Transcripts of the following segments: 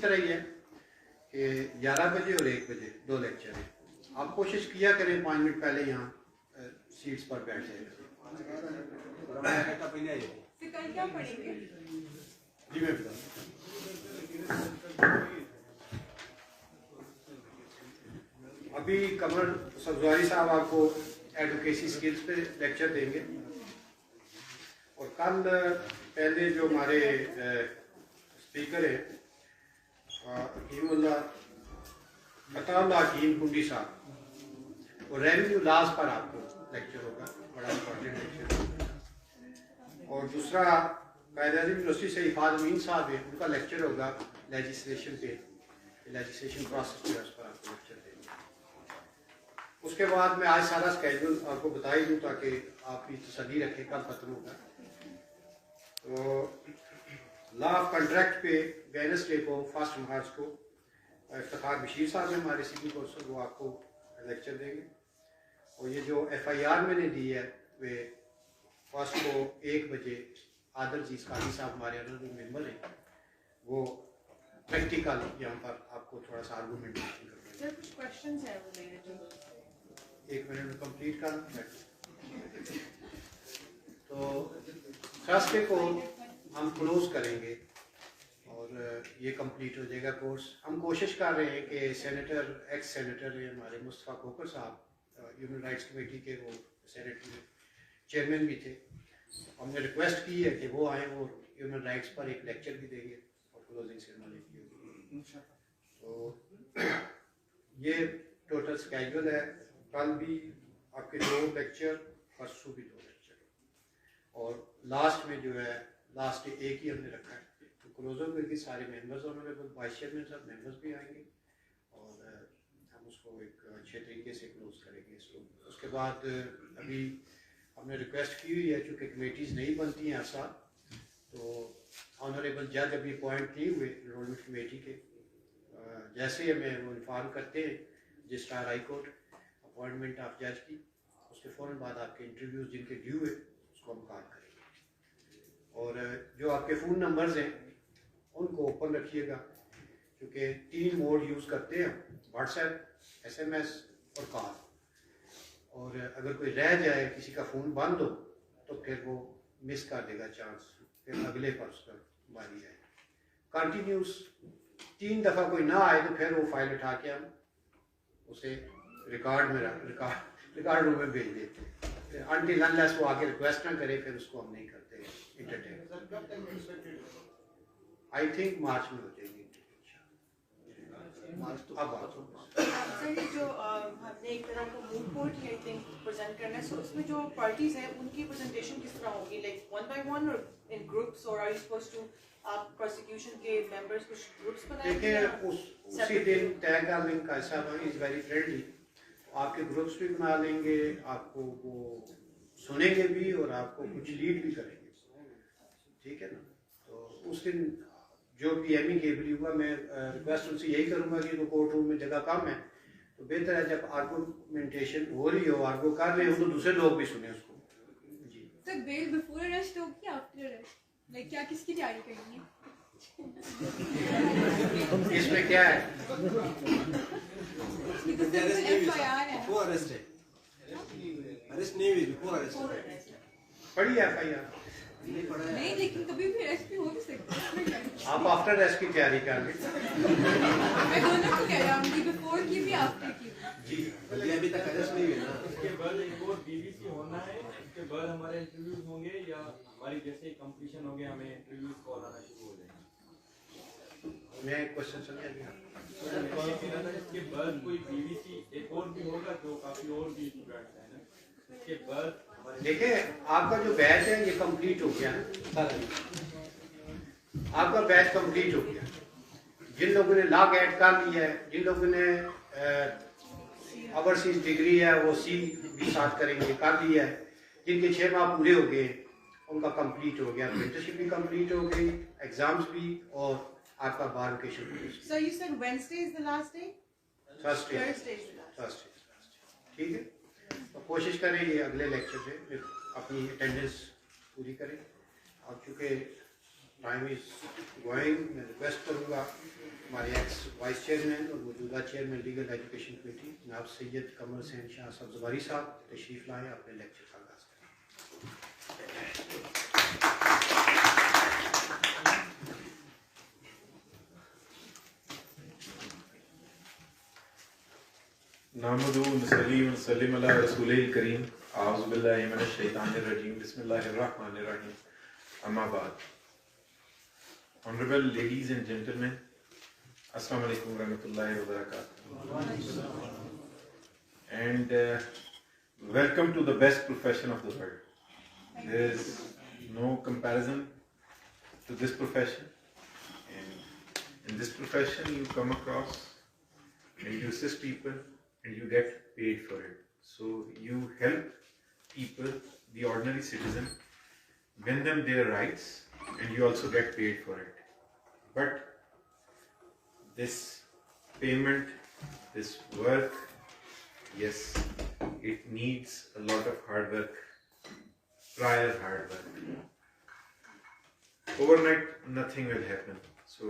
तरह ही है कि 11 बजे और 1 बजे 2 लेक्चर हैं। आप कोशिश किया करें 5 मिनट पहले यहाँ सीट्स पर बैठ जाए। क्या पढ़ेंगे? जी मैं बता, अभी कमर सब्जवारी साहब आपको एडवोकेसी स्किल्स पे लेक्चर देंगे और कल पहले जो हमारे स्पीकर है हकीम कुंडी साहब, और रेवेन्यू लॉज पर आपको लेक्चर होगा, बड़ा इंपॉर्टेंट लेक्चर। और दूसरा कायद-ए-आज़म यूनिवर्सिटी से इफ़ाद अमीन साहब है, उनका लेक्चर होगा लेजिस्लेशन पे, लेजिस्लेशन प्रोसेस पे, उस पर आपको लेक्चर देंगे। उसके बाद मैं आज सारा स्केड्यूल आपको बता ही दूँ ताकि आप भी तसल्ली रखें कब खत्म होगा। तो लॉ ऑफ कॉन्ट्रैक्ट पे वेडनेसडे को 1 मार्च को इफ्तिखार बशीर साहब है हमारे सिटी कौंसिल, वो आपको लेक्चर देंगे। और ये जो FIR मैंने दी है वे 1 को 1 बजे आदर जी काजी साहब हमारे ऑनरेबल मेंबर हैं, वो प्रैक्टिकल यहाँ पर आपको थोड़ा सा आर्गूमेंटेशन करेंगे। सर कुछ क्वेश्चंस हैं रिलेटेड टू 1 मिनट में कंप्लीट कर। तो थर्सडे को हम क्लोज करेंगे और ये कंप्लीट हो जाएगा कोर्स। हम कोशिश कर रहे हैं कि सेनेटर एक्स सेनेटर है हमारे मुस्तफ़ा खोकर साहब, ह्यूमन राइट्स कमेटी के, वो सेनेट में चेयरमैन भी थे, हमने रिक्वेस्ट की है कि वो आए, वो ह्यूमन राइट्स पर एक लेक्चर भी देंगे और क्लोजिंग सेरेमनी की होगी। तो ये टोटल स्केड्यूल है। कल भी आपके 2 लेक्चर, परसों भी 2 लेक्चर, और लास्ट में जो है लास्ट एक ही हमने रखा है। तो क्लोजर करके सारे मेंबर्स, ऑनरेबल वाइस चेयरमैन सब मेंबर्स भी आएंगे और हम उसको एक अच्छे तरीके से क्लोज करेंगे इसको। उसके बाद अभी हमने रिक्वेस्ट की हुई है, चूँकि कमेटीज़ नहीं बनती हैं हर साल, तो ऑनरेबल जज अभी अपॉइंट नहीं हुए एनरोलमेंट कमेटी के, जैसे ही हमें वो इन्फॉर्म करते हैं registrar high court appointment of जज की, उसके फ़ौरन बाद आपके इंटरव्यूज़ जिनके ड्यू है उसको हम कॉल करेंगे। और जो आपके फ़ोन नंबर्स हैं उनको ओपन रखिएगा, क्योंकि 3 मोड यूज़ करते हैं, व्हाट्सएप, SMS और कॉल। और अगर कोई रह जाए, किसी का फ़ोन बंद हो, तो फिर वो मिस कर देगा चांस, फिर अगले पर उसका बारी है। कंटिन्यूस 3 दफ़ा कोई ना आए तो फिर वो फाइल उठा के हम उसे रिकॉर्ड में रिकॉर्ड रूम में भेज देते हैं। अनटिल अनलेस वो आके रिक्वेस्ट ना करे, फिर उसको हम नहीं करते इंटरटेन। आई थिंक मार्च में हो जाएगी। सर ये जो हमने एक तरह का moot court he I think present करना है, सो उसमें जो पार्टीज हैं उनकी प्रेजेंटेशन किस तरह होगी, लाइक 1 by 1 और इन ग्रुप्स, और आर यू सपोज्ड टू आप प्रोसिक्यूशन के मेंबर्स कुछ ग्रुप्स बनाएंगे? देखिए उसी दिन तय कर लेंगे, कैसा इज वेरी फ्रेंडली, आपके ग्रुप्स भी बना लेंगे, आपको वो सुनेंगे भी और आपको कुछ लीड भी करेंगे, ठीक है ना। तो उस दिन जो PME केबल हुआ, मैं रिक्वेस्ट उनसे यही करूँगा कि वो कोर्ट रूम में जगह कम है, तो बेहतर है जब आर्गूमेंटेशन हो रही हो, आर्गू कर रहे हो, तो दूसरे लोग भी सुने उसको। जी सर बेल बिफोर अरेस्ट होगी आफ्टर अरेस्ट, लाइक क्या किसकी तैयारी करेंगे? इसमें क्या है? FIR है, Before arrest है, arrest नहीं हुई, before arrest है। पढ़ी FIR नहीं लेकिन कभी भी अरेस्ट भी हो भी सकता है। आप आफ्टर अरेस्ट की तैयारी कर लें। मैं दोनों को कह रहा हूँ, बिफोर की भी आफ्टर की भी। जी अभी तक अरेस्ट नहीं हुई ना। इसके बाद एक और BBC होना है, इसके बाद हमारे इंटरव्यूज होंगे, या हमारी जैसे कंप्लीशन हो गया हमें इंटरव्यूज कॉल आना शुरू हो जाएगा? मैं एक क्वेश्चन समझ गया। इसके बाद कोई BBC एक और भी होगा जो काफी और भी स्टूडेंट्स हैं ना, इसके बाद देखिए आपका जो बैच है ये कंप्लीट हो गया, आपका बैच कंप्लीट हो गया। जिन लोगों ने लॉ गेट कर लिया है, जिन लोगों ने ओवरसीज डिग्री है वो C भी साथ करेंगे कर लिया है, जिनके 6 माह पूरे हो गए उनका कंप्लीट हो गया, अप्रेंटिसशिप भी कंप्लीट हो गई, एग्जाम्स भी, और आपका bar vacation. So you said Wednesday is the last day? Thursday Thursday is the last. Thursday, ठीक है। तो कोशिश करें ये अगले लेक्चर से फिर अपनी अटेंडेंस पूरी करें। और चूँकि टाइम इज़ गोइंग, मैं रिक्वेस्ट करूँगा हमारे एक्स वाइस चेयरमैन और मौजूदा चेयरमैन लीगल एजुकेशन कमेटी जनाब सैयद कमर हुसैन शाह सब्ज़वारी साहब तशरीफ़ लाएँ, अपने लेक्चर का आगाज़ करें। नामदू नसली व नसल्लिम अला रसूलिल करीम आऊज़ु बिल्लाहि मिनश शैतानिर रजीम बिस्मिल्लाहिर रहमानिर रहीम अम्मा बाद। Honorable ladies and gentlemen, Assalamu alaikum wa rahmatullahi wa barakatuh, and welcome to the best profession of the world. There is no comparison to this profession, and in this profession you come across and you assist people and you get paid for it. So you help people, the ordinary citizen, win them their rights, and you also get paid for it. But this payment, this work, yes, it needs a lot of hard work, prior hard work. Overnight nothing will happen. So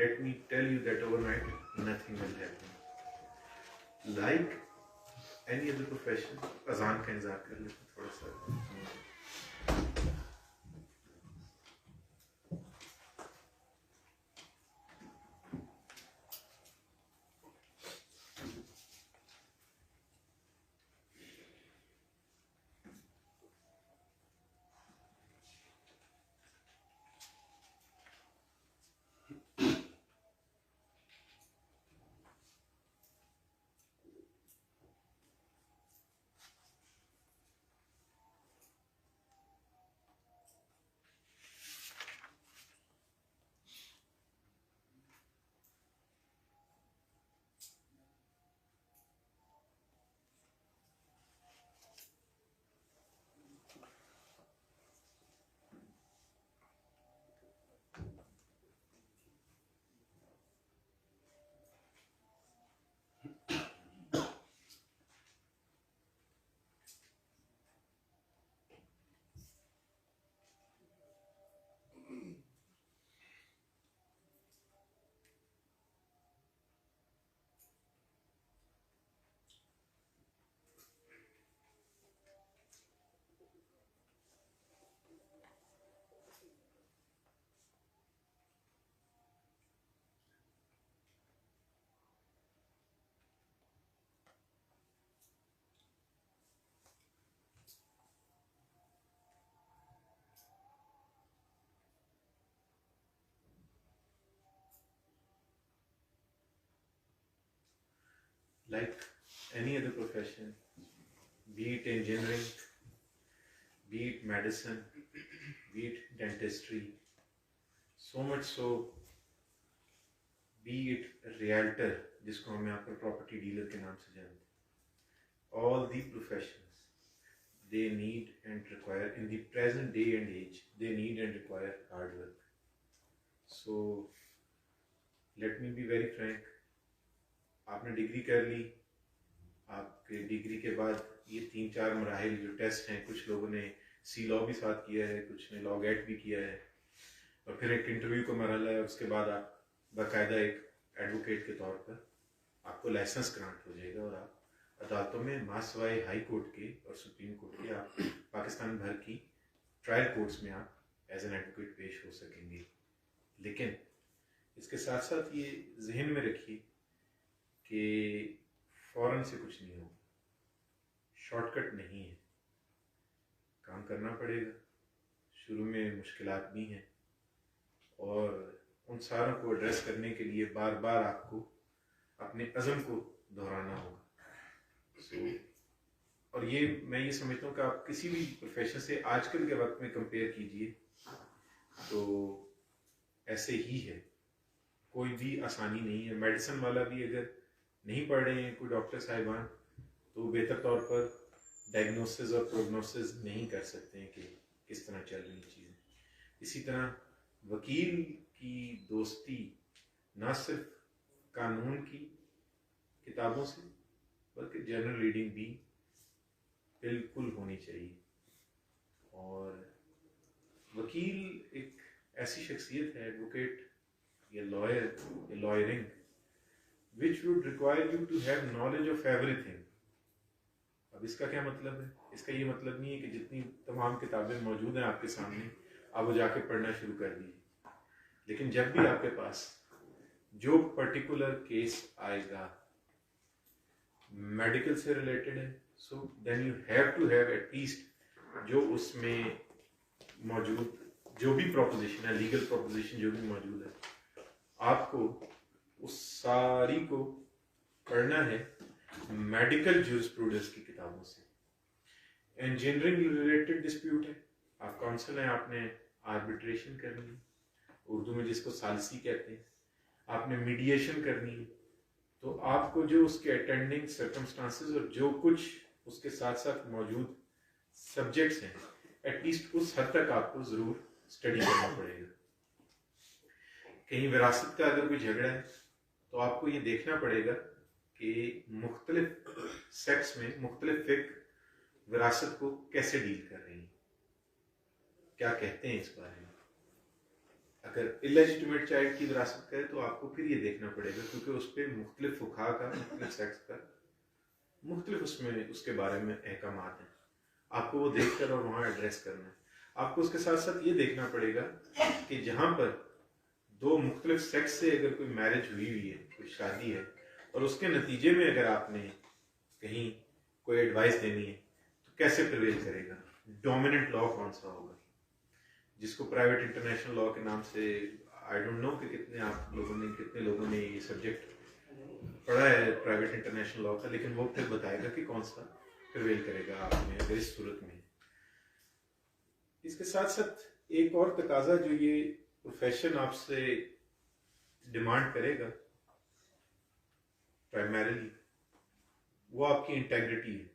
let me tell you that overnight nothing will happen. Like any other profession, अजान का इंतजार कर लेते थोड़ा सा। Like any other profession, be it engineering, be it medicine, be it dentistry, so much so, be it realtor, जिसको हम यहाँ पर property dealer के नाम से जानते हैं, all the professions, they need and require, in the present day and age, they need and require hard work. So let me be very frank. आपने डिग्री कर ली, आपके डिग्री के बाद ये 3-4 मराहिल जो टेस्ट हैं, कुछ लोगों ने सी लॉ भी साथ किया है, कुछ ने लॉ गेट भी किया है, और फिर एक इंटरव्यू का मरहला है, उसके बाद आप बाकायदा एक एडवोकेट के तौर पर आपको लाइसेंस ग्रांट हो जाएगा और आप अदालतों में मासवाए हाई कोर्ट के और सुप्रीम कोर्ट के, आप पाकिस्तान भर की ट्रायल कोर्ट्स में आप एज एन एडवोकेट पेश हो सकेंगे। लेकिन इसके साथ साथ ये जहन में रखिए कि फौरन से कुछ नहीं होगा, शॉर्टकट नहीं है, काम करना पड़ेगा, शुरू में मुश्किलात भी हैं, और उन सारों को एड्रेस करने के लिए बार बार आपको अपने अज़म को दोहराना होगा। और ये मैं ये समझता हूँ कि आप किसी भी प्रोफेशन से आजकल के वक्त में कंपेयर कीजिए तो ऐसे ही है, कोई भी आसानी नहीं है। मेडिसिन वाला भी अगर नहीं पढ़ रहे हैं कोई डॉक्टर साहिबान, तो बेहतर तौर पर डायग्नोसिस और प्रोग्नोसिस नहीं कर सकते हैं कि किस तरह चल रही चीज़ें। इसी तरह वकील की दोस्ती ना सिर्फ कानून की किताबों से बल्कि जनरल रीडिंग भी बिल्कुल होनी चाहिए। और वकील एक ऐसी शख्सियत है, एडवोकेट, या lawyer या lawyering which would require you to have knowledge of everything. अब इसका क्या मतलब है? इसका ये मतलब नहीं है कि जितनी तमाम किताबें मौजूद हैं आपके सामने आप वो जाके पढ़ना शुरू कर दीजिए, लेकिन जब भी आपके पास जो पर्टिकुलर केस आएगा मेडिकल से रिलेटेड है, so then you have to have at least जो उसमें मौजूद जो भी प्रोपोजिशन है, लीगल प्रोपोजिशन जो भी मौजूद है, आपको उस सारी को पढ़ना है मेडिकल जूरिस्प्रूडेंस की किताबों से। इंजीनियरिंग रिलेटेड डिस्प्यूट है, आप काउंसिल हैं, आपने आर्बिट्रेशन करनी है, उर्दू में जिसको सालसी कहते हैं, आपने मीडिएशन करनी है, तो आपको जो उसके अटेंडिंग सर्कमस्टांसेस और जो कुछ उसके साथ साथ मौजूद सब्जेक्ट्स हैं, एटलीस्ट उस हद तक आपको जरूर स्टडी करना पड़ेगा। कहीं विरासत का अगर कोई झगड़ा है तो आपको ये देखना पड़ेगा कि मुख्तलिफ सेक्स में मुख्तलिफ फिक विरासत को कैसे डील कर रही हैं, क्या कहते हैं इस बारे में। अगर इलेजिटिमेट चाइल्ड की विरासत का है तो आपको फिर ये देखना पड़ेगा, क्योंकि उस पर मुख्तलिफ फुकाहा का, मुख्तलिफ सेक्स का, मुख्तलिफ उसमें उसके बारे में अहकामात हैं, आपको वो देखकर और वहाँ एड्रेस करना है। आपको उसके साथ साथ ये देखना पड़ेगा कि जहाँ पर दो मुख्तलिफ सेक्स से अगर कोई मैरिज हुई है, कोई शादी है, और उसके नतीजे में अगर आपने कहीं कोई एडवाइस देनी है तो कैसे प्रिवेल करेगा, डोमिनेंट लॉ कौन सा होगा, जिसको प्राइवेट इंटरनेशनल लॉ के नाम से, आई डोंट नो कि कितने लोगों ने ये सब्जेक्ट पढ़ा है प्राइवेट इंटरनेशनल लॉ का, लेकिन वो फिर बताएगा कि कौन सा प्रिवेल करेगा आप में अगर इस सूरत में। इसके साथ साथ एक और तकाजा जो ये प्रोफेशन आपसे डिमांड करेगा प्राइमरीली, वो आपकी इंटेग्रिटी है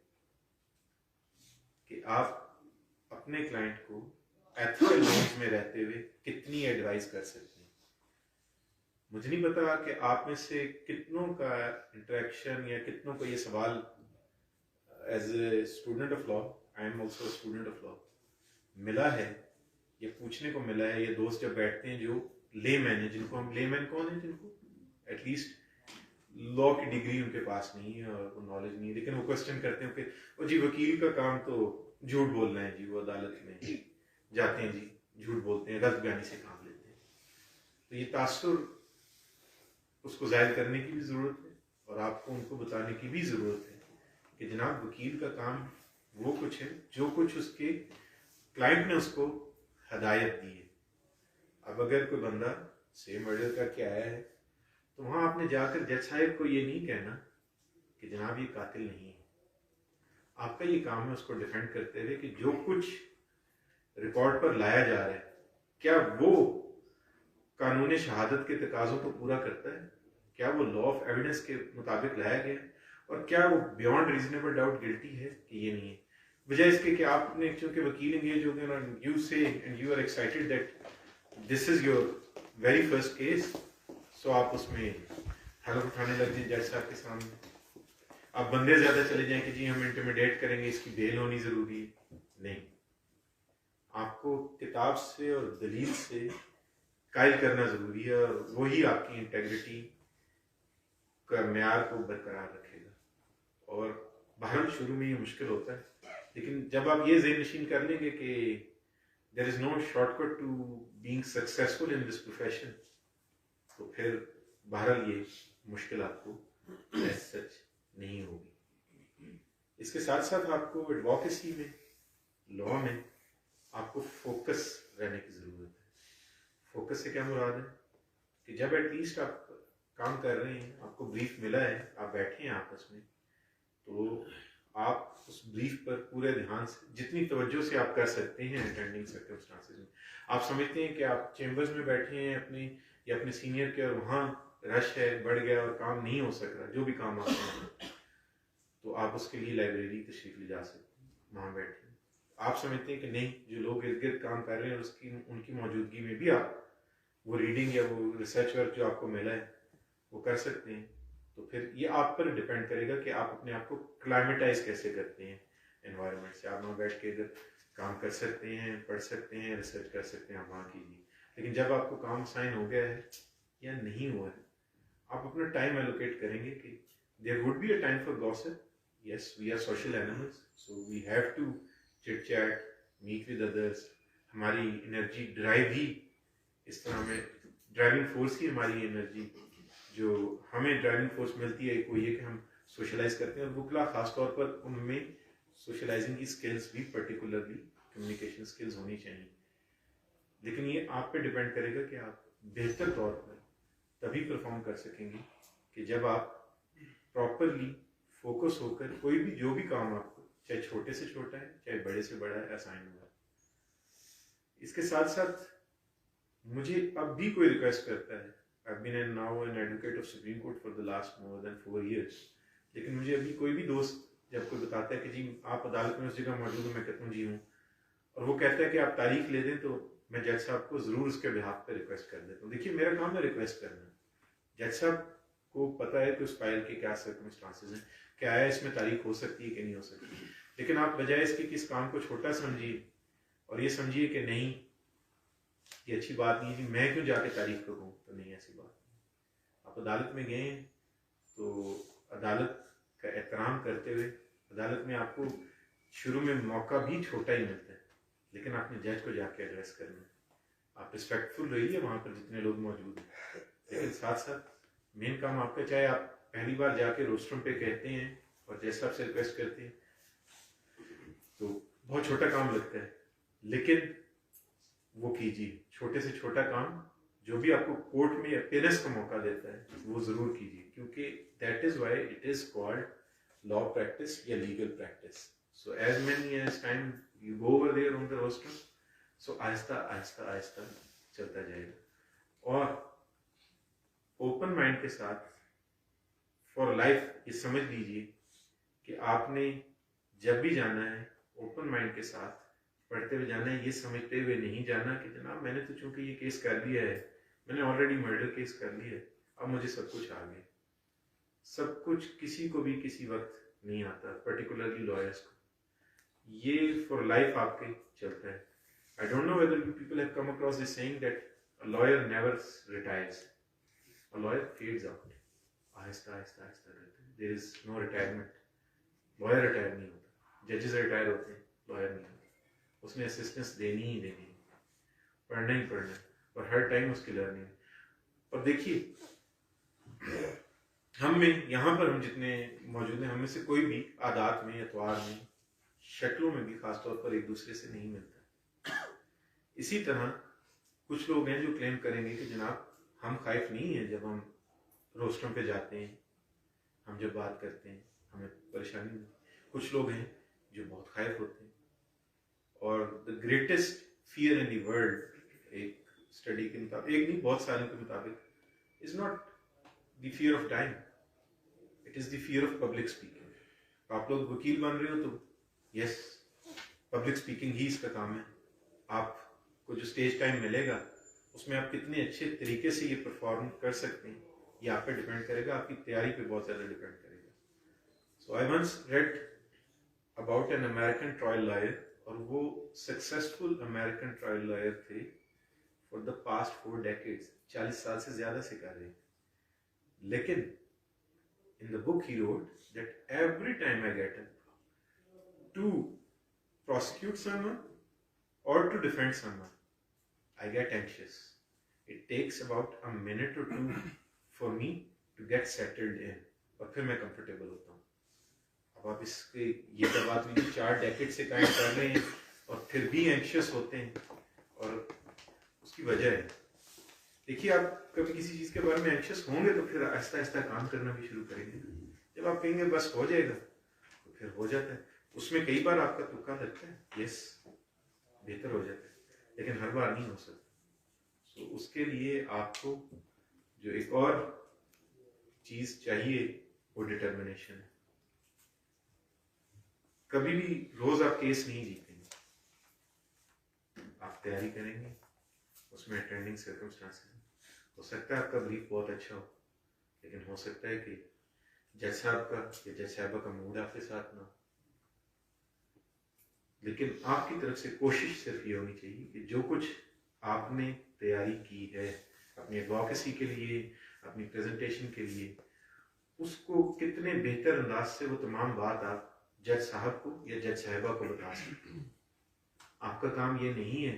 कि आप अपने क्लाइंट को एथिकल लाइंस में रहते हुए कितनी एडवाइस कर सकते हैं। मुझे नहीं पता कि आप में से कितनों का इंटरेक्शन या कितनों को ये सवाल as a student of law, I am also student of law, मिला है, ये पूछने को मिला है। ये दोस्त जब बैठते हैं जो लेमैन है, जिनको हम लेमैन कौन है, जिनको एटलीस्ट लॉ की डिग्री उनके पास नहीं है और नॉलेज नहीं है, लेकिन वो क्वेश्चन करते हैं कि वो जी वकील का काम तो झूठ बोलना है जी, वो अदालत में जाते हैं जी, झूठ बोलते हैं, गलत बयानी से काम लेते हैं। तो ये तासुर उसको जाहिर करने की भी ज़रूरत है और आपको उनको बताने की भी ज़रूरत है कि जनाब वकील का काम वो कुछ है जो कुछ उसके क्लाइंट ने उसको हदायत दी है। अब अगर कोई बंदा से मर्डर करके आया है तो वहाँ आपने जाकर जज साहब को ये नहीं कहना कि जनाब ये कातिल नहीं है। आपका ये काम है उसको डिफेंड करते हुए कि जो कुछ रिकॉर्ड पर लाया जा रहा है क्या वो कानूनी शहादत के तकाजों को पूरा करता है, क्या वो लॉ ऑफ एविडेंस के मुताबिक लाया गया है, और क्या वो बियॉन्ड रीजनेबल डाउट गिल्टी है कि ये नहीं है। वजह इसके कि आपने चूंकि वकील इंगेज हो गए और you say and you are excited that this is your very first case, so आप उसमें हलफ उठाने लग जाए जज साहब के सामने, आप बंदे ज्यादा चले जाएं कि जी हम इंटिमिडेट करेंगे, इसकी बेल होनी जरूरी है। नहीं, आपको किताब से और दलील से कायल करना जरूरी है और वही आपकी इंटेग्रिटी का म्यार को बरकरार रखेगा। और बहरहाल शुरू में ये मुश्किल होता है, लेकिन जब आप ये ज़हन नशीन कर लेंगे कि there is no shortcut to being successful in this profession, तो फिर बहरहाल ये मुश्किल आपको एज सच नहीं होगी। इसके साथ साथ आपको एडवोकेसी में, लॉ में आपको फोकस रहने की ज़रूरत है। फोकस से क्या मुराद है कि जब एटलीस्ट आप काम कर रहे हैं, आपको ब्रीफ मिला है, आप बैठे हैं आपस में, तो आप उस ब्रीफ पर पूरे ध्यान से, जितनी तवज्जो से आप कर सकते हैं अटेंडिंग सर्कमस्टांसेस में। आप समझते हैं कि आप चेम्बर्स में बैठे हैं अपने या अपने सीनियर के, और वहाँ रश है, बढ़ गया और काम नहीं हो सक रहा, जो भी काम आप हैं, तो आप उसके लिए लाइब्रेरी तशरीफ ले जा सकते हैं, वहाँ बैठे। आप समझते हैं कि नहीं, जो लोग इर्द गिर्द काम कर रहे हैं उसकी उनकी मौजूदगी में भी आप वो रीडिंग या वो रिसर्च वर्क जो आपको मिला है वो कर सकते हैं, तो फिर ये आप पर डिपेंड करेगा कि आप अपने आप को क्लाइमेटाइज कैसे करते हैं एनवायरनमेंट से। आप वहाँ बैठ के अगर काम कर सकते हैं, पढ़ सकते हैं, रिसर्च कर सकते हैं, आप वहाँ कीजिए। लेकिन जब आपको काम साइन हो गया है, या नहीं हुआ है, आप अपना टाइम एलोकेट करेंगे कि there would be a time for gossip. Yes, we are social animals, so we have to chit chat, meet with others. हमारी एनर्जी ड्राइव ही इस तरह में, ड्राइविंग फोर्स ही हमारी एनर्जी, जो हमें ड्राइविंग फोर्स मिलती है वो ये कि हम सोशलाइज करते हैं. और वुकला खासतौर पर उनमें सोशलाइजिंग की स्किल्स भी, पर्टिकुलरली कम्युनिकेशन स्किल्स होनी चाहिए. लेकिन ये आप पे डिपेंड करेगा कि आप बेहतर तौर पर तभी परफॉर्म कर सकेंगे कि जब आप प्रॉपरली फोकस होकर कोई भी जो भी काम आपको, चाहे छोटे से छोटा है चाहे बड़े से बड़ा है, असाइन हुआ. इसके साथ साथ मुझे अब भी कोई रिक्वेस्ट करता है, I've been now an advocate of Supreme Court for the last more than 4 years, लेकिन मुझे अभी कोई भी दोस्त जब कोई बताता है कि जी आप अदालत में उस जगह मौजूद हो, मैं कहता हूँ जी हूँ, और वो कहता है कि आप तारीख ले दें, तो मैं जज साहब को ज़रूर उसके बिहाफ पे रिक्वेस्ट कर देता हूँ. देखिए मेरा काम है रिक्वेस्ट करना. जज साहब को पता है कि उस फाइल के क्या सर्कमस्टांसेस हैं, क्या है इसमें तारीख हो सकती है कि नहीं हो सकती. लेकिन आप बजाय इसके कि इस काम को छोटा समझिए और ये समझिए कि नहीं ये अच्छी बात नहीं है जी, मैं क्यों जाके तारीख को कहूँ, तो नहीं ऐसी बात नहीं. आप अदालत में गए तो अदालत का एहतराम करते हुए, अदालत में आपको शुरू में मौका भी छोटा ही मिलता है, लेकिन आपने जज को जाके एड्रेस करना है. आप रिस्पेक्टफुल रहिए वहाँ पर जितने लोग मौजूद हैं, लेकिन साथ साथ मेन काम आपका, चाहे आप पहली बार जाके रोस्ट्रम पे कहते हैं और जैसा आपसे रिक्वेस्ट करते हैं तो बहुत छोटा काम लगता है, लेकिन वो कीजिए. छोटे से छोटा काम जो भी आपको कोर्ट में अपीयरेंस का मौका देता है वो ज़रूर कीजिए, क्योंकि that is why it is called law practice या legal practice. So as many as time you go over there on the roster, so आहिस्ता आहिस्ता आहिस्ता चलता जाएगा. और ओपन माइंड के साथ फॉर लाइफ ये समझ लीजिए कि आपने जब भी जाना है ओपन माइंड के साथ पढ़ते हुए जाना है, ये समझते हुए नहीं जाना कि जनाब मैंने तो चूंकि ये केस कर लिया है, मैंने ऑलरेडी मर्डर केस कर लिया है, अब मुझे सब कुछ आ गया. सब कुछ किसी को भी किसी वक्त नहीं आता, पर्टिकुलरली लॉयर्स को. ये फॉर लाइफ आपके चलता है. I don't know whether people have come across this saying that a lawyer never retires, a lawyer fades out. आहिस्ता आहिस्ता आहिस्ता करते, there is no retirement. Lawyer retire नहीं होता, जजेस रिटायर होते हैं, लॉयर नहीं होता. उसने असिस्टेंस देनी ही देनी है, पढ़ना ही पढ़ना है, और हर टाइम उसकी लर्निंग. और देखिए हम में यहाँ पर हम जितने मौजूद हैं, हमें से कोई भी आदात में, अतवार में, शक्लों में भी खासतौर पर एक दूसरे से नहीं मिलता. इसी तरह कुछ लोग हैं जो क्लेम करेंगे कि जनाब हम खौफ नहीं हैं जब हम रोस्ट्रम पे जाते हैं, हम जब बात करते हैं हमें परेशानी नहीं. कुछ लोग हैं जो बहुत खौफ होते हैं. और the greatest fear in the world, एक स्टडी के मुताबिक, एक नहीं बहुत सारे के मुताबिक, is not the fear of time, it is the fear of public speaking. आप लोग वकील बन रहे हो तो यस, पब्लिक स्पीकिंग ही इसका काम है. आपको जो स्टेज टाइम मिलेगा उसमें आप कितने अच्छे तरीके से ये परफॉर्म कर सकते हैं, ये आप पे डिपेंड करेगा, आपकी तैयारी पे बहुत ज़्यादा डिपेंड करेगा. So I once read about an American trial lawyer, और वो सक्सेसफुल अमेरिकन ट्रायल लॉयर थे फॉर द पास्ट 4 decades, 40 साल से ज्यादा से कर रहे थे. लेकिन in the book he wrote that every time I get to prosecute someone or to defend someone, I get anxious. It takes about a minute or 2 for me to get settled in, और फिर मैं comfortable होता हूँ. अब आप इसके ये बात भी 4 decade से काम कर रहे हैं और फिर भी anxious होते हैं, और उसकी वजह है. देखिए आप कभी किसी चीज़ के बारे में anxious होंगे तो फिर आहिस्ता आहिस्ता काम करना भी शुरू करेंगे. जब आप कहेंगे बस हो जाएगा तो फिर हो जाता है. उसमें कई बार आपका तुक्का लगता है, यस बेहतर हो जाता है, लेकिन हर बार नहीं हो सकता. तो उसके लिए आपको जो एक और चीज चाहिए वो डिटर्मिनेशन है. कभी भी रोज आप केस नहीं जीतेंगे, आप तैयारी करेंगे, उसमें अटेंडिंग सर्कमस्टांसेस हो सकता है आपका ब्रीफ बहुत अच्छा हो, लेकिन हो सकता है कि जज साहब का या जज साहबा का मूड आपके साथ ना. लेकिन आपकी तरफ से कोशिश सिर्फ ये होनी चाहिए कि जो कुछ आपने तैयारी की है अपनी एडवोकेसी के लिए, अपनी प्रेजेंटेशन के लिए, उसको कितने बेहतर अंदाज से वो तमाम बात आप जज साहब को या जज साहिबा को बता सकते हैं। आपका काम ये नहीं है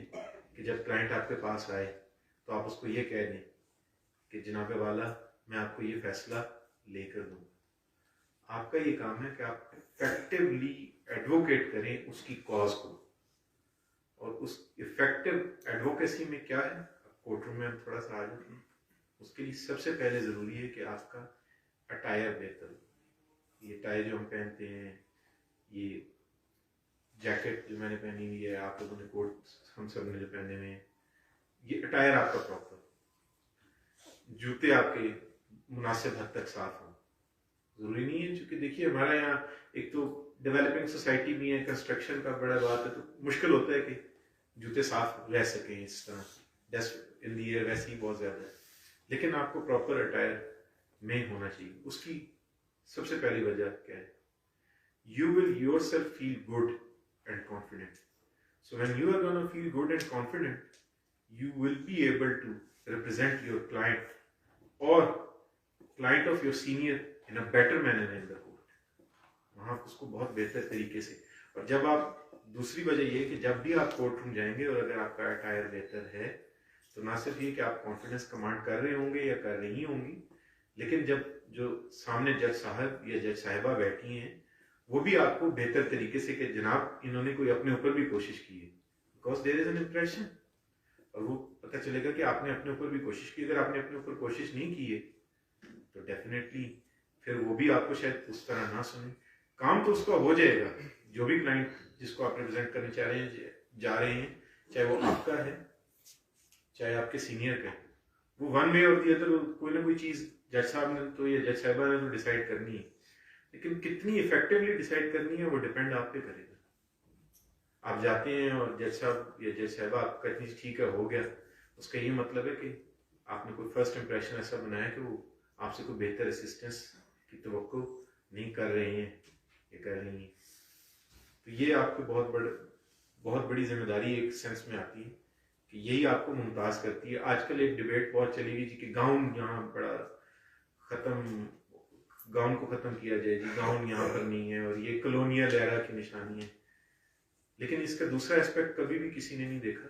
कि जब क्लाइंट आपके पास आए तो आप उसको ये कह दें कि जनाबे वाला मैं आपको ये फैसला लेकर दूंगा। आपका ये काम है कि आप इफेक्टिवली एडवोकेट करें उसकी कॉज को। और उस इफेक्टिव एडवोकेसी में क्या है, कोर्ट रूम में हम थोड़ा सा आ जाते हैं। उसके लिए सबसे पहले ज़रूरी है कि आपका अटायर बेहतर हो। ये टाई जो हम पहनते हैं, ये जैकेट जो मैंने पहनी हुई है, आप लोगों ने कोट हम सब ने जो पहने हुए हैं, ये अटायर आपका प्रॉपर, जूते आपके मुनासिब हद तक साफ हो। जरूरी नहीं है, क्योंकि देखिए हमारे यहाँ एक तो डेवलपिंग सोसाइटी भी है, कंस्ट्रक्शन का बड़ा बात है, तो मुश्किल होता है कि जूते साफ रह सकें। इस तरह डस्ट इन दी एयर वैसे ही बहुत ज्यादा है, लेकिन आपको प्रॉपर अटायर में होना चाहिए। उसकी सबसे पहली वजह क्या है, you will yourself feel good and confident. So when you are going to feel good and confident, you will be able to represent your client or client of your senior in a better manner in the court. वहाँ उसको बहुत बेहतर तरीके से। और जब आप, दूसरी वजह ये है कि जब भी आप कोर्ट रूम जाएंगे और अगर आपका अटायर बेहतर है, तो ना सिर्फ ये कि आप कॉन्फिडेंस कमांड कर रहे होंगे या कर रही होंगी, लेकिन जब जो सामने जज साहब या जज साहिबा बैठी हैं, वो भी आपको बेहतर तरीके से कि जनाब इन्होंने कोई अपने ऊपर भी कोशिश की है, because there is an impression, और वो पता चलेगा कि आपने अपने ऊपर भी कोशिश की। अगर आपने अपने ऊपर कोशिश नहीं की है तो डेफिनेटली फिर वो भी आपको शायद उस तरह ना सुने। काम तो उसका हो जाएगा, जो भी क्लाइंट जिसको आप रिप्रेजेंट करने चाह रहे हैं जा रहे हैं, चाहे वो आपका है चाहे आपके सीनियर का है, वो वन वे और दी अदर कोई ना कोई चीज जज साहब ने तो या जज साहिबा ने तो डिसाइड करनी है, लेकिन कितनी इफेक्टिवली डिसाइड करनी है वो डिपेंड आप पे करेगा। आप जाते हैं और जज साहब या जज साहिबा आपका इतनी ठीक है हो गया, उसका ये मतलब है कि आपने कोई फर्स्ट इंप्रेशन ऐसा बनाया कि वो आपसे कोई बेहतर असिस्टेंस की तवक्को नहीं कर रहे हैं या कर रही हैं। तो ये आपको बहुत बड़ी जिम्मेदारी एक सेंस में आती है कि यही आपको मुमताज करती है। आजकल एक डिबेट बहुत चली हुई जी कि गाउन यहाँ बड़ा गाउन को खत्म किया जाए जी, गाउन यहाँ पर नहीं है और ये कॉलोनियल एरा की निशानी है। लेकिन इसका दूसरा एस्पेक्ट कभी भी किसी ने नहीं देखा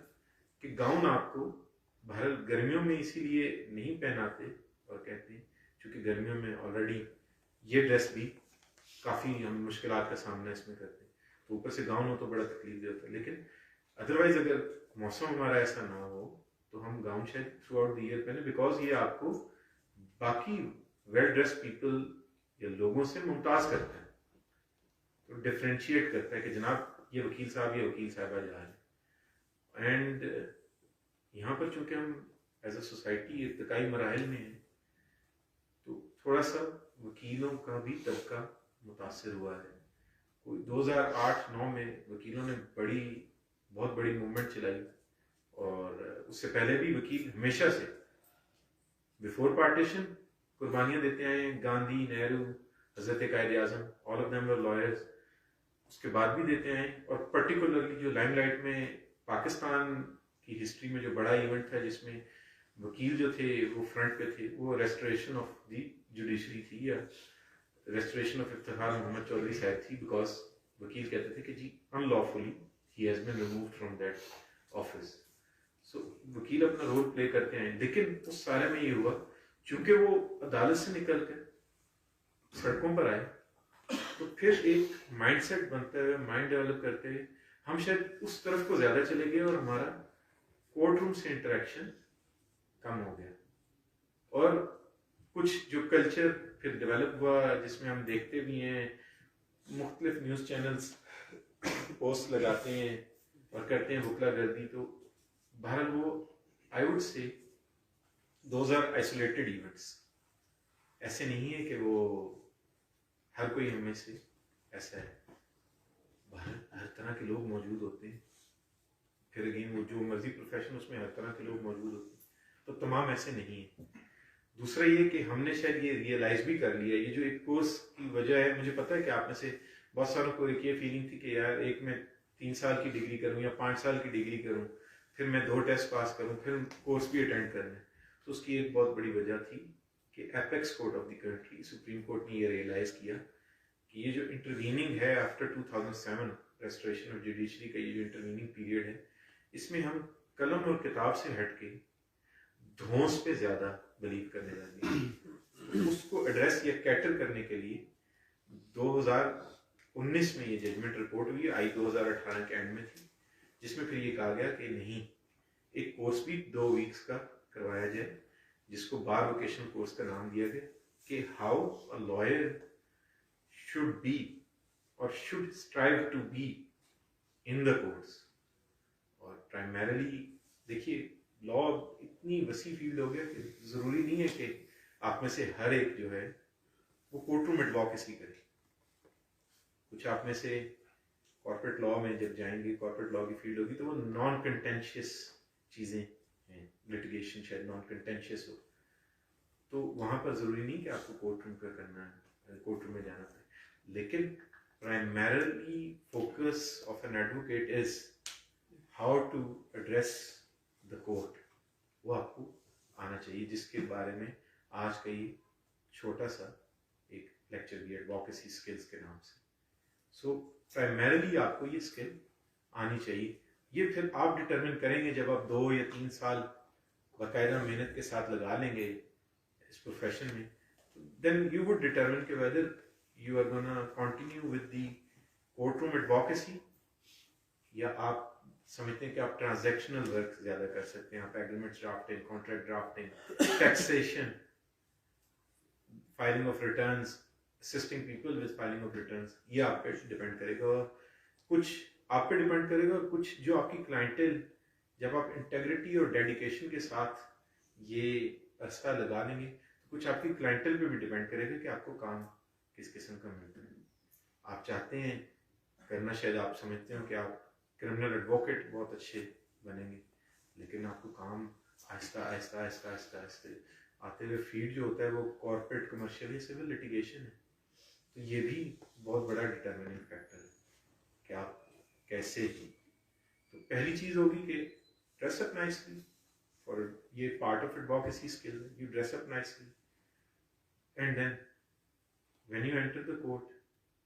कि गाउन आपको भारत गर्मियों में इसीलिए नहीं पहनाते और कहते हैं क्योंकि गर्मियों में ऑलरेडी ये ड्रेस भी काफ़ी हम मुश्किलात का सामना इसमें करते हैं, तो ऊपर से गाउन हो तो बड़ा तकलीफ दे होता है। लेकिन अदरवाइज अगर मौसम हमारा ऐसा ना हो तो हम गाउन शायद थ्रू आउट द ईयर पहने, बिकॉज ये आपको बाकी वेल ड्रेस पीपल या लोगों से मुमताज करता है, तो डिफ्रेंशिएट करता है कि जनाब ये वकील साहब ये वकील साहबा जा रहे हैं। एंड यहाँ पर चूंकि हम एज अ सोसाइटी इर्तिकाई मराहल में हैं, तो थोड़ा सा वकीलों का भी तबका मुतासर हुआ है। कोई 2008-9 में वकीलों ने बहुत बड़ी मूवमेंट चलाई, और उससे पहले भी वकील हमेशा से बिफोर पार्टीशन कुर्बानियां देते आए हैं। Gandhi, Nehru, Hazrat Quaid Azam, all of them were lawyers, उसके बाद भी देते आए। और पर्टिकुलरली जो लाइमलाइट में पाकिस्तान की हिस्ट्री में जो बड़ा इवेंट था जिसमें वकील जो थे वो फ्रंट पे थे, वो रेस्टोरेशन ऑफ द जुडिशरी थी या रेस्टोरेशन ऑफ इफ्तिखार मोहम्मद चौधरी साहब थी, बिकॉज वकील कहते थे कि जी unlawfully he has been removed from that office. So वकील अपना रोल प्ले करते हैं, लेकिन उस सारे में ये हुआ चूंकि वो अदालत से निकल कर सड़कों पर आए, तो फिर एक माइंडसेट बनते हुए, माइंड डेवलप करते हुए हम शायद उस तरफ को ज्यादा चले गए और हमारा कोर्ट रूम से इंटरेक्शन कम हो गया। और कुछ जो कल्चर फिर डेवलप हुआ जिसमें हम देखते भी हैं, मुख्तलिफ न्यूज़ चैनल्स पोस्ट लगाते हैं और करते हैं बुकला गर्दी, तो बहरहाल वो I would say those are isolated events. ऐसे नहीं है कि वो हर कोई हमें से ऐसा है, हर तरह के लोग मौजूद होते हैं। फिर अगेन वो जो मर्जी प्रोफेशन उसमें हर तरह के लोग मौजूद होते हैं, तो तमाम ऐसे नहीं है। दूसरा ये कि हमने शायद ये रियलाइज भी कर लिया, ये जो एक कोर्स की वजह है, मुझे पता है कि आप में से बहुत सारों को एक ये फीलिंग थी कि यार एक मैं 3 साल की डिग्री करूं या 5 साल की डिग्री करूं, फिर मैं 2 टेस्ट पास करूं, फिर कोर्स भी अटेंड करना है। तो उसकी एक बहुत बड़ी वजह थी कि apex court of the country, supreme court ने ये रियलाइज़ किया कि ये जो इंटरवीनिंग है आफ्टर 2007 रेस्टोरेशन ऑफ जुडिशरी का, ये जो इंटरवीनिंग पीरियड है, इसमें हम कलम और किताब से हट के धौंस पे ज़्यादा बिलीव करने लगे। उसको एड्रेस या कैटर करने के लिए 2019 में ये जजमेंट रिपोर्ट हुई, आई 2018 के एंड में थी, जिसमें फिर ये कहा गया कि नहीं, एक कोर्स भी 2 वीक्स का करवाया जाए, जिसको बार वोकेशनल कोर्स का नाम दिया गया, कि how a lawyer should be और should strive to be in the courts. और प्राइमरीली देखिए, लॉ इतनी वसी फील्ड हो गया कि ज़रूरी नहीं है कि आप में से हर एक जो है वो कोर्ट रूम एडवोकेसी करे। कुछ आप में से कॉर्पोरेट लॉ में जब जाएंगे, कॉर्पोरेट लॉ की फील्ड होगी, तो वो नॉन कंटेंशियस चीज़ें हैं, लिटिगेशन शायद नॉन कंटेंशियस हो, तो वहाँ पर ज़रूरी नहीं कि आपको कोर्ट रूम का करना है, कोर्ट रूम में जाना पड़े। लेकिन primarily focus of an advocate is how to address the court, वो आपको आना चाहिए, जिसके बारे में आज का ये छोटा सा एक लेक्चर दिया एडवोकेसी स्किल्स के नाम से। सो प्राइमरीली आपको ये स्किल आनी चाहिए। ये फिर आप डिटरमिन करेंगे जब आप 2 या 3 साल बाकायदा मेहनत के साथ लगा लेंगे इस प्रोफेशन में, देन यू वुड डिटरमिन कि whether you are gonna continue with the court room advocacy, या आप समझते हैं कि आप ट्रांजैक्शनल वर्क ज़्यादा कर सकते हैं, आप agreements drafting, contract drafting, taxation, filing of returns, assisting people with filing of returns, ये आप पे डिपेंड करेगा। कुछ आप पे डिपेंड करेगा, और कुछ जो आपकी क्लाइंटेल, जब आप इंटेग्रिटी और डेडिकेशन के साथ ये अरसा लगा लेंगे, तो कुछ आपकी क्लाइंटेल पे भी डिपेंड करेगा कि आपको काम किस किस्म का मिलता है। आप चाहते हैं करना, शायद आप समझते हो कि आप क्रिमिनल एडवोकेट बहुत अच्छे बनेंगे, लेकिन आपको काम आहिस्ता आहिस्ता आहिस्ता आहिस्ता आहिस्ते आते हुए फील्ड जो होता है वो कॉर्पोरेट, कमर्शियल या सिविल लिटिगेशन है। तो ये भी बहुत बड़ा डिटरमिनिंग फैक्टर है कि आप कैसे ही। तो पहली चीज़ होगी कि ड्रेस अप नाइसली, और ये part of advocacy skill, you dress up nicely, and then when you enter the court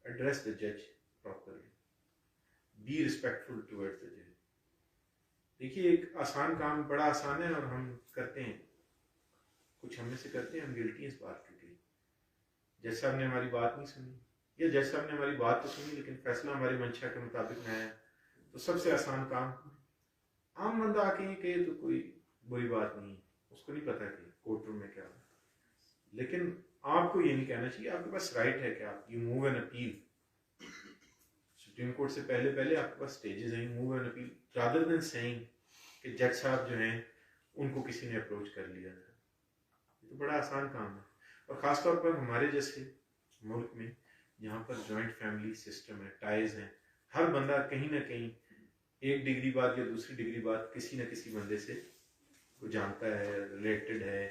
address the जज properly, B respectful towards the जज। देखिए, एक आसान काम, बड़ा आसान है और हम करते हैं, कुछ हम में से करते हैं, हम गिल्टी इस बात के लिए, जज साहब ने हमारी बात नहीं सुनी, या जज साहब ने हमारी बात तो सुनी लेकिन फैसला हमारी मंशा के मुताबिक नहीं आया। तो सबसे आसान काम, आम बंदा आके ये कहे तो कोई बुरी बात नहीं, उसको नहीं पता कि कोर्ट रूम में क्या हो। लेकिन आपको ये नहीं कहना चाहिए, आपके पास राइट है कि आप you move an appeal, supreme court से पहले पहले आपके पास स्टेजेस हैं, move an appeal, rather than saying कि जज साहब जो हैं उनको किसी ने अप्रोच कर लिया था। ये तो बड़ा आसान काम है, और ख़ासतौर पर हमारे जैसे मुल्क में जहाँ पर जॉइंट फैमिली सिस्टम है, टाइज हैं, हर बंदा कहीं ना कहीं एक डिग्री बाद या दूसरी डिग्री बाद किसी न किसी बंदे से को जानता है, रिलेटेड है,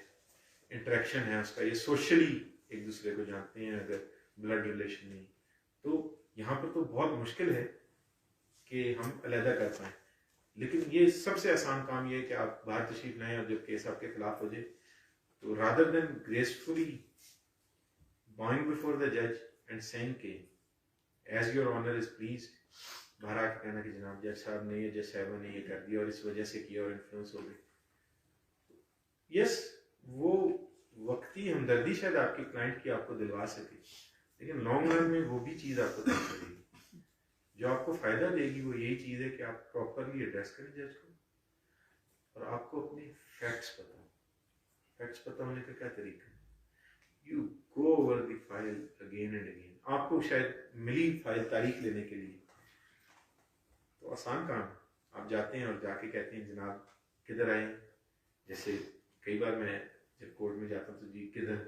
इंटरेक्शन है उसका, ये सोशली एक दूसरे को जानते हैं, अगर ब्लड रिलेशन नहीं। तो यहाँ पर तो बहुत मुश्किल है कि हम अलहदा कर पाएँ। लेकिन ये सबसे आसान काम ये है कि आप बाहर तशरीफ लाएं और जब केस आपके खिलाफ हो जाए, तो rather than gracefully bowing before the judge and saying कि as your honor is pleased, बाहर आके कहना कि जनाब जज साहब ने या जज साहबा ने ये कर दिया और इस वजह से किया और इन्फ्लुएंस हो गई। यस, वो वक्ती हमदर्दी शायद आपकी क्लाइंट की आपको दिलवा सके, लेकिन लॉन्ग रन में वो भी चीज़ आपको तय करेगी। जो आपको फ़ायदा देगी वो यही चीज़ है कि आप प्रॉपरली एड्रेस करें जज को, और आपको अपने फैक्ट्स पता हो। फैक्ट्स पता होने का क्या तरीका है, you go over the file again and again. आपको शायद मिली फाइल तारीख लेने के लिए, तो आसान काम, आप जाते हैं और जाके कहते हैं जनाब किधर आए। जैसे कई बार मैं जब कोर्ट में जाता हूँ तो जी किधर,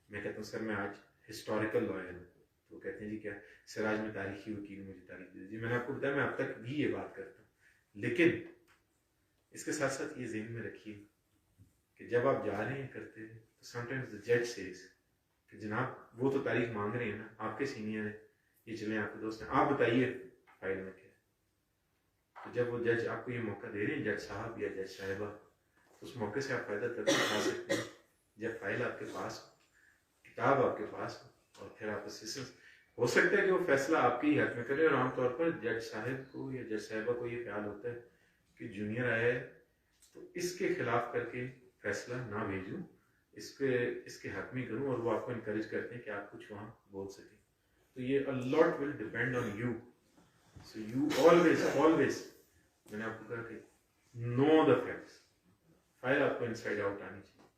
मैं कहता हूँ सर मैं आज हिस्टोरिकल लॉयर हूँ, तो कहते हैं जी क्या सर, आज मैं तारीखी वकील, मुझे तारीख दे दीजिए। मैंने आपको बताया मैं अब तक भी ये बात करता हूँ, लेकिन इसके साथ साथ ये ज़हन में रखिए कि जब आप जा रहे हैं करते हैं तो समटाइम्स द जज सेज कि जनाब वो तो तारीख मांग रहे हैं ना, आपके सीनियर है, ये चले आपके दोस्त हैं, आप बताइए फाइल में क्या है। तो जब वो जज आपको ये मौका दे रहे हैं, जज साहब या जज साहिबा, उस मौके से आप फ़ायदा तभी उठा सकते हैं जब फाइल आपके पास हो, किताब आपके पास हो, और फिर आप असिस्टेंस, हो सकता है कि वो फैसला आपके ही हक में करे। और आमतौर पर जज साहब को या जज साहिबा को ये ख्याल होता है कि जूनियर आया है तो इसके खिलाफ करके फैसला ना भेजूं, इसके हक में करूं, और वो आपको इनकरेज करते हैं कि आप कुछ वहाँ बोल सकें। तो ये a lot will depend on you. So you always मैंने आपको कहा कि नो द फैक्ट्स। फाइल आपको इनसाइड आउट आनी चाहिए,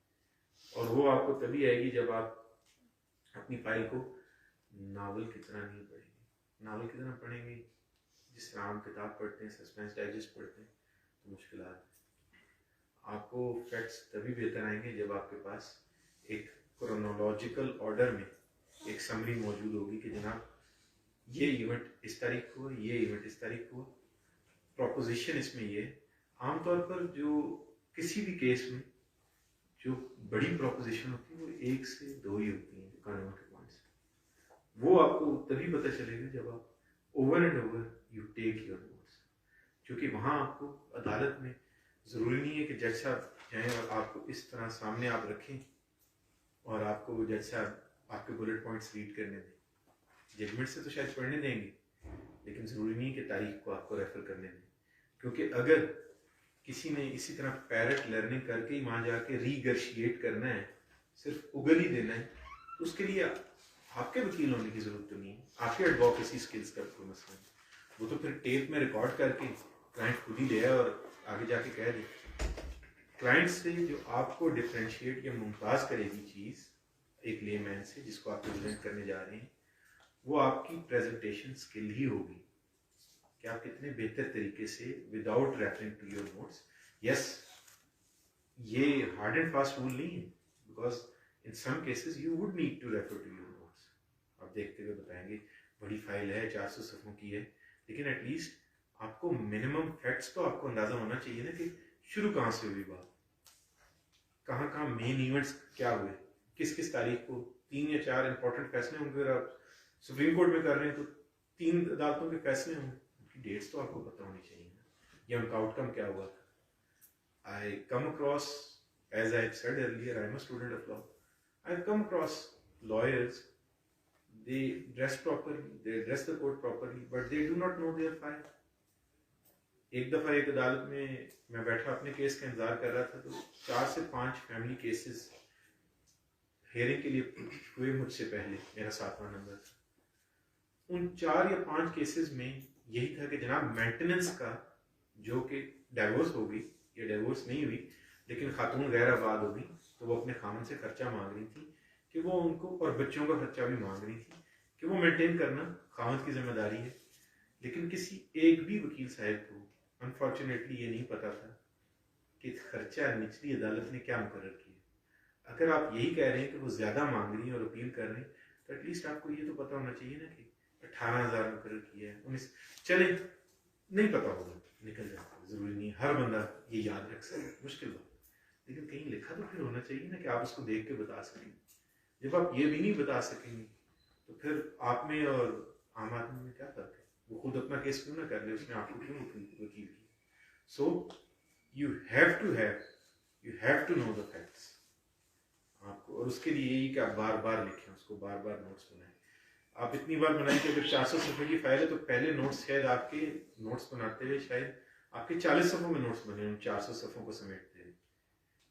और वो आपको तभी आएगी जब आप अपनी फाइल को नावल की तरह नहीं पढ़ेंगे। नावल की तरह पढ़ेंगे जिस तरह आम किताब पढ़ते हैं, सस्पेंस डाइजेस्ट पढ़ते हैं, तो मुश्किल आती है। आपको फैक्ट्स तभी बेहतर आएंगे जब आपके पास एक क्रोनोलॉजिकल ऑर्डर में एक समरी मौजूद होगी कि जनाब ये इवेंट इस तारीख को, ये इवेंट इस तारीख को, प्रोपोजिशन इसमें ये। आमतौर पर जो किसी भी केस में जो बड़ी प्रोपोजिशन होती है वो 1 से 2 ही होती हैं कानून के पॉइंट से। वो आपको तभी पता चलेगा जब आप over and over you take your notes, क्योंकि वहाँ आपको अदालत में ज़रूरी नहीं है कि जज साहब जाएँ और आपको इस तरह सामने आप रखें और आपको वो जज साहब आपके बुलेट पॉइंट्स रीड करने दें। जजमेंट से तो शायद पढ़ने देंगे, लेकिन ज़रूरी नहीं कि तारीख को आपको रेफर करने दें, क्योंकि अगर किसी ने इसी तरह पैरट लर्निंग करके ही वहाँ जाके रीगर्शिएट करना है, सिर्फ उगल ही देना है, तो उसके लिए आपके वकील होने की ज़रूरत तो नहीं है, आपके एडवोकेसी स्किल्स का कोई मसला नहीं। वो तो फिर टेप में रिकॉर्ड करके क्लाइंट खुद ही ले आए और आगे जाके कह दे। क्लाइंट से जो आपको डिफ्रेंशिएट या मुमताज़ करेगी चीज़ एक लेमैन से जिसको आप प्रेजेंट करने जा रहे हैं, वो आपकी प्रेजेंटेशन स्किल ही होगी कि आप कितने बेहतर तरीके से without referring to your notes. Yes, ये हार्ड एंड फास्ट रूल नहीं है, because in some cases you would need to refer to your notes. आप देखते हुए बताएंगे बड़ी फाइल है, 400 सफ़ों की है, लेकिन एटलीस्ट आपको मिनिमम फैक्ट्स तो आपको अंदाजा होना चाहिए ना कि शुरू कहाँ से हुई बात, कहाँ कहाँ मेन इवेंट्स क्या हुए, किस किस तारीख को 3 या 4 इंपॉर्टेंट फैसले होंगे। अगर आप सुप्रीम कोर्ट में कर रहे हैं तो 3 अदालतों के फैसले होंगे, उनकी डेट्स तो आपको पता होनी चाहिए ना, या उनका आउटकम क्या हुआ था। I come across, as I said earlier, I am a student of law, I come across lawyers, they dress properly, they dress the court properly, but they do not know their file. एक दफ़ा एक अदालत में मैं बैठा अपने case का इंतजार कर रहा था, तो 4 से 5 फैमिली केसेस हेयरिंग के लिए हुए मुझसे पहले, मेरा 7वां नंबर था। उन 4 या 5 केसेस में यही था कि जनाब मेंटेनेंस का, जो कि डाइवोर्स हो गई या डाइवोर्स नहीं हुई लेकिन खातून गैर आबाद हो गई, तो वो अपने खामन से खर्चा मांग रही थी कि वो उनको, और बच्चों का खर्चा भी मांग रही थी कि वो मेंटेन करना खामद की जिम्मेदारी है। लेकिन किसी एक भी वकील साहब को अनफॉर्चुनेटली ये नहीं पता था कि खर्चा निचली अदालत ने क्या मुकर्रर किया। अगर आप यही कह रहे हैं कि वो ज़्यादा मांग रही हैं और अपील कर रहे हैं, तो एटलीस्ट आपको ये तो पता होना चाहिए ना कि 18,000 मुकर्रर किया है, 19, चले नहीं पता होगा निकल जाता है, ज़रूरी नहीं हर बंदा ये याद रख सके, मुश्किल बात, लेकिन कहीं लिखा तो फिर होना चाहिए ना कि आप उसको देख के बता सकें। जब आप ये भी नहीं बता सकेंगे तो फिर आप में और आम आदमी में क्या फर्क है? वो खुद अपना केस क्यों ना कर ले, उसने आपको क्यों वकील किया? So you have to know the facts आपको, और उसके लिए यही कि आप बार बार लिखें, उसको बार बार नोट्स बनाएं। आप इतनी बार बनाएं कि अगर 400 सफ़े की फाइल है तो पहले नोट्स शायद आपके नोट्स बनाते हुए शायद आपके 40 सफ़ों में नोट्स बने, उन 400 सफ़ों को समेटते हुए।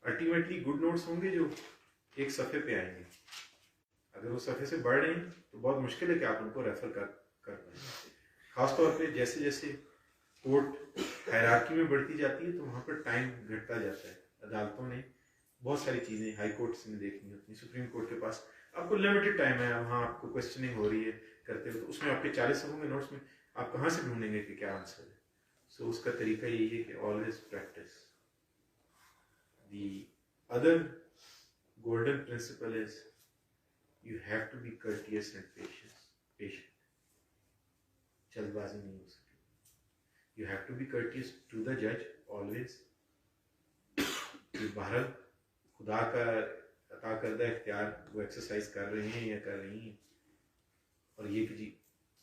अल्टीमेटली गुड नोट्स होंगे जो एक सफ़े पे आएंगे। अगर वो सफ़े से बढ़ रहे हैं तो बहुत मुश्किल है कि आप उनको रेफर कर पाएँ। ख़ासतौर पे जैसे जैसे कोर्ट हायरार्की में बढ़ती जाती है तो वहाँ पर टाइम घटता जाता है। अदालतों ने बहुत सारी चीज़ें हाई कोर्ट में देखनी होती हैं, सुप्रीम कोर्ट के पास आपको लिमिटेड टाइम है, वहाँ आपको क्वेश्चनिंग हो रही है करते हुए, तो उसमें आपके 40 सफ़ों के नोट्स में आप कहाँ से ढूंढेंगे कि क्या आंसर है। सो उसका तरीका यही है कि always practice. The other golden principle is you have to be courteous and patient. जल्दबाजी नहीं हो सकती। You have to be courteous to the judge always. बहरहाल खुदा का अता करदा इख्तियार वो एक्सरसाइज कर रहे हैं या कर रही हैं, और ये कि जी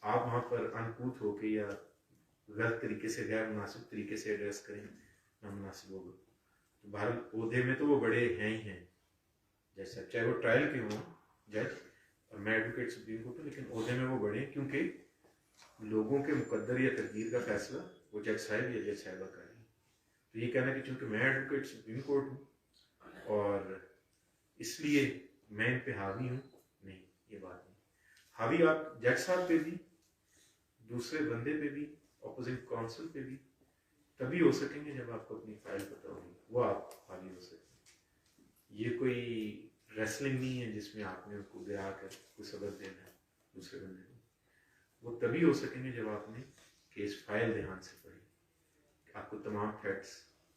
आप वहाँ पर अनकूथ होके या गलत तरीके से, गैर मुनासिब तरीके से एड्रेस करें, नामुनासिब होगा। तो भारत ओहदे में तो वो बड़े हैं ही हैं, जैसे चाहे वो ट्रायल के हों जज और मैं एडवोकेट सुप्रीम कोर्ट हूँ, लेकिन ओहदे में वो बड़े हैं क्योंकि लोगों के मुकद्दर या तकदीर का फैसला वो जज साहब या जज साहिबा कर रही है। तो ये कहना कि चूंकि मैं एडवोकेट सुप्रीम कोर्ट हूँ और इसलिए मैं इन पे हावी हूँ, नहीं, ये बात नहीं। हावी आप जज साहब पे भी, दूसरे बंदे पे भी, ऑपोजिट काउंसिल पे भी तभी हो सकेंगे जब आपको अपनी फाइल पता होगी, वो आप हावी हो सकेंगे। ये कोई रेसलिंग नहीं है जिसमें आपने उनको गिरा कर कोई सबक देना है दूसरे बंदे को। वो तभी हो सकेंगे जब आपने केस फाइल ध्यान से पढ़ी, आपको तमाम फैक्ट्स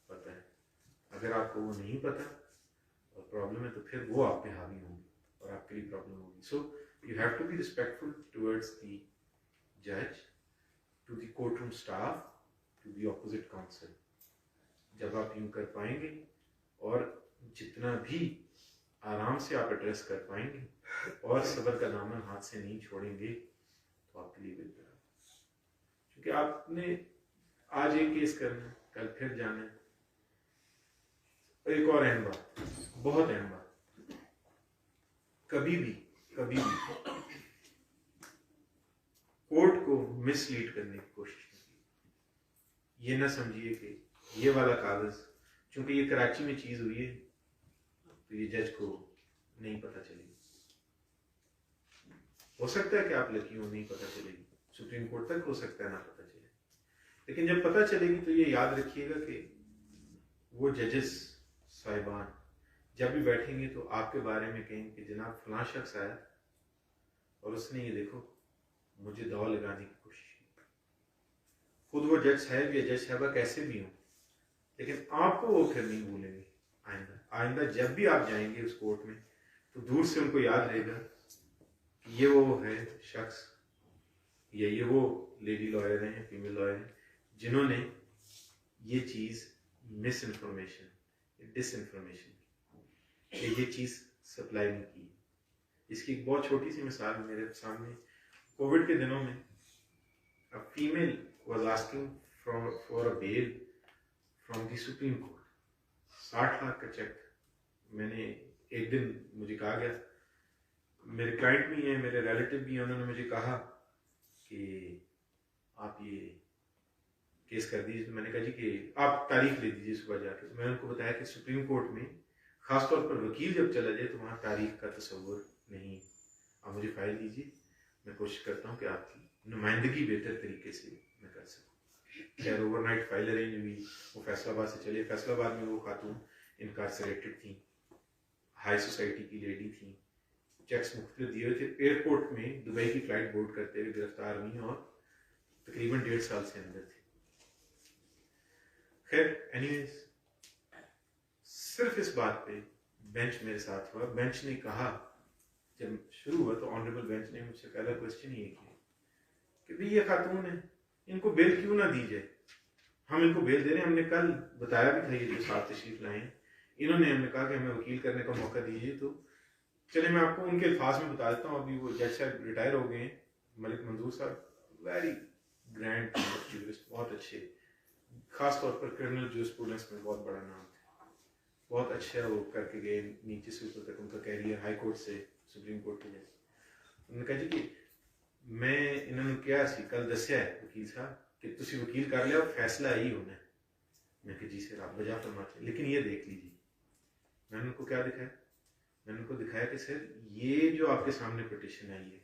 पता है। अगर आपको वो नहीं पता और प्रॉब्लम है तो फिर वो आप पे हावी होंगे और आपके लिए प्रॉब्लम होगी। So you have to be respectful towards the जज, to the court room staff, to the opposite counsel. जब आप यूं कर पाएंगे और जितना भी आराम से आप एड्रेस कर पाएंगे और सबर का दामन हाथ से नहीं छोड़ेंगे तो आपके लिए बेहतर है। क्योंकि आपने आज एक केस करना है, कल फिर जाना है। एक और अहम बात, बहुत अहम बात, कभी भी कोर्ट को मिसलीड करने की कोशिश नहीं की। ये ना समझिए कि ये वाला कागज चूंकि ये कराची में चीज हुई है तो ये जज को नहीं पता चलेगी। हो सकता है कि आप लकी हो, नहीं पता चलेगी, सुप्रीम कोर्ट तक हो सकता है ना पता चले, लेकिन जब पता चलेगी तो ये याद रखिएगा कि वो जजेस साहिबान जब भी बैठेंगे तो आपके बारे में कहेंगे कि जनाब फलां शख्स आया और उसने ये देखो मुझे दवा लगाने की कोशिश की। खुद वो जज साहब या जज साहबा कैसे भी हों, लेकिन आपको वो फिर नहीं भूलेंगे। आइंदा जब भी आप जाएंगे उस कोर्ट में तो दूर से उनको याद रहेगा कि ये वो है शख्स या ये वो लेडी लॉयर हैं, फीमेल लॉयर हैं, जिन्होंने ये चीज मिस इन्फॉर्मेशन, डिस इन्फॉर्मेशन, ये चीज सप्लाई नहीं की। इसकी एक बहुत छोटी सी मिसाल मेरे सामने, कोविड के दिनों में a female was asking for a bail from the Supreme Court, 60 lakh का चेक। मैंने एक दिन, मुझे कहा गया, मेरे क्लाइंट भी हैं, मेरे रिलेटिव भी हैं, उन्होंने मुझे कहा कि आप ये केस कर दीजिए। तो मैंने कहा जी कि आप तारीख ले दीजिए सुबह जाके। तो मैंने उनको बताया कि सुप्रीम कोर्ट में खासतौर पर वकील जब चला जाए तो वहाँ तारीख का तस्वुर नहीं। आप मुझे फाइल दीजिए, मैं कोशिश करता हूँ कि आपकी नुमाइंदगी बेहतर तरीके से मैं कर सकूँ। खैर ओवरनाइट फाइल अरेंज हुई, वो फैसलाबाद से चले। फैसलाबाद में वो खातून इनकारसरेटेड थी, हाई सोसाइटी की लेडी थी, चेक्स मुख्तलिफ दिए थे। एयरपोर्ट में दुबई की फ्लाइट बोर्ड करते हुए गिरफ्तार हुई और तकरीबन 1.5 साल से अंदर थी। खैर एनीवेज, सिर्फ इस बात पे बेंच मेरे साथ हुआ। बेंच ने कहा, जब शुरू हुआ तो ऑनरेबल बेंच ने मुझसे पहला क्वेश्चन ये किया कि भाई ये खातून है, इनको बेल क्यों ना दी जाए? हम इनको बेल दे रहे हैं, हमने कल बताया भी था ये जो साथ तशरीफ लाए हैं, इन्होंने हमें कहा कि हमें वकील करने का मौका दीजिए। तो चले मैं आपको उनके अल्फाज में बता देता हूँ। अभी वो जज साहब रिटायर हो गए हैं, मलिक मंजूर साहब, वेरी ग्रैंड जूरिस्ट, बहुत अच्छे, खास तौर पर क्रिमिनल जूरिस्प्रूडेंस में बहुत बड़ा नाम था, बहुत अच्छा वो करके गए नीचे से ऊपर तक उनका कैरियर, हाई कोर्ट से सुप्रीम कोर्ट के जैसे। उन्होंने कहा जी कि मैं इन्होंने क्या सी कल दसिया है वकील साहब कि तुसी वकील कर लिया, फैसला यही होना है। मैं कहा जी सर आप बजा फरमाते, लेकिन ये देख लीजिए। मैंने उनको क्या दिखाया? मैंने उनको दिखाया कि सर ये जो आपके सामने पिटिशन आई है,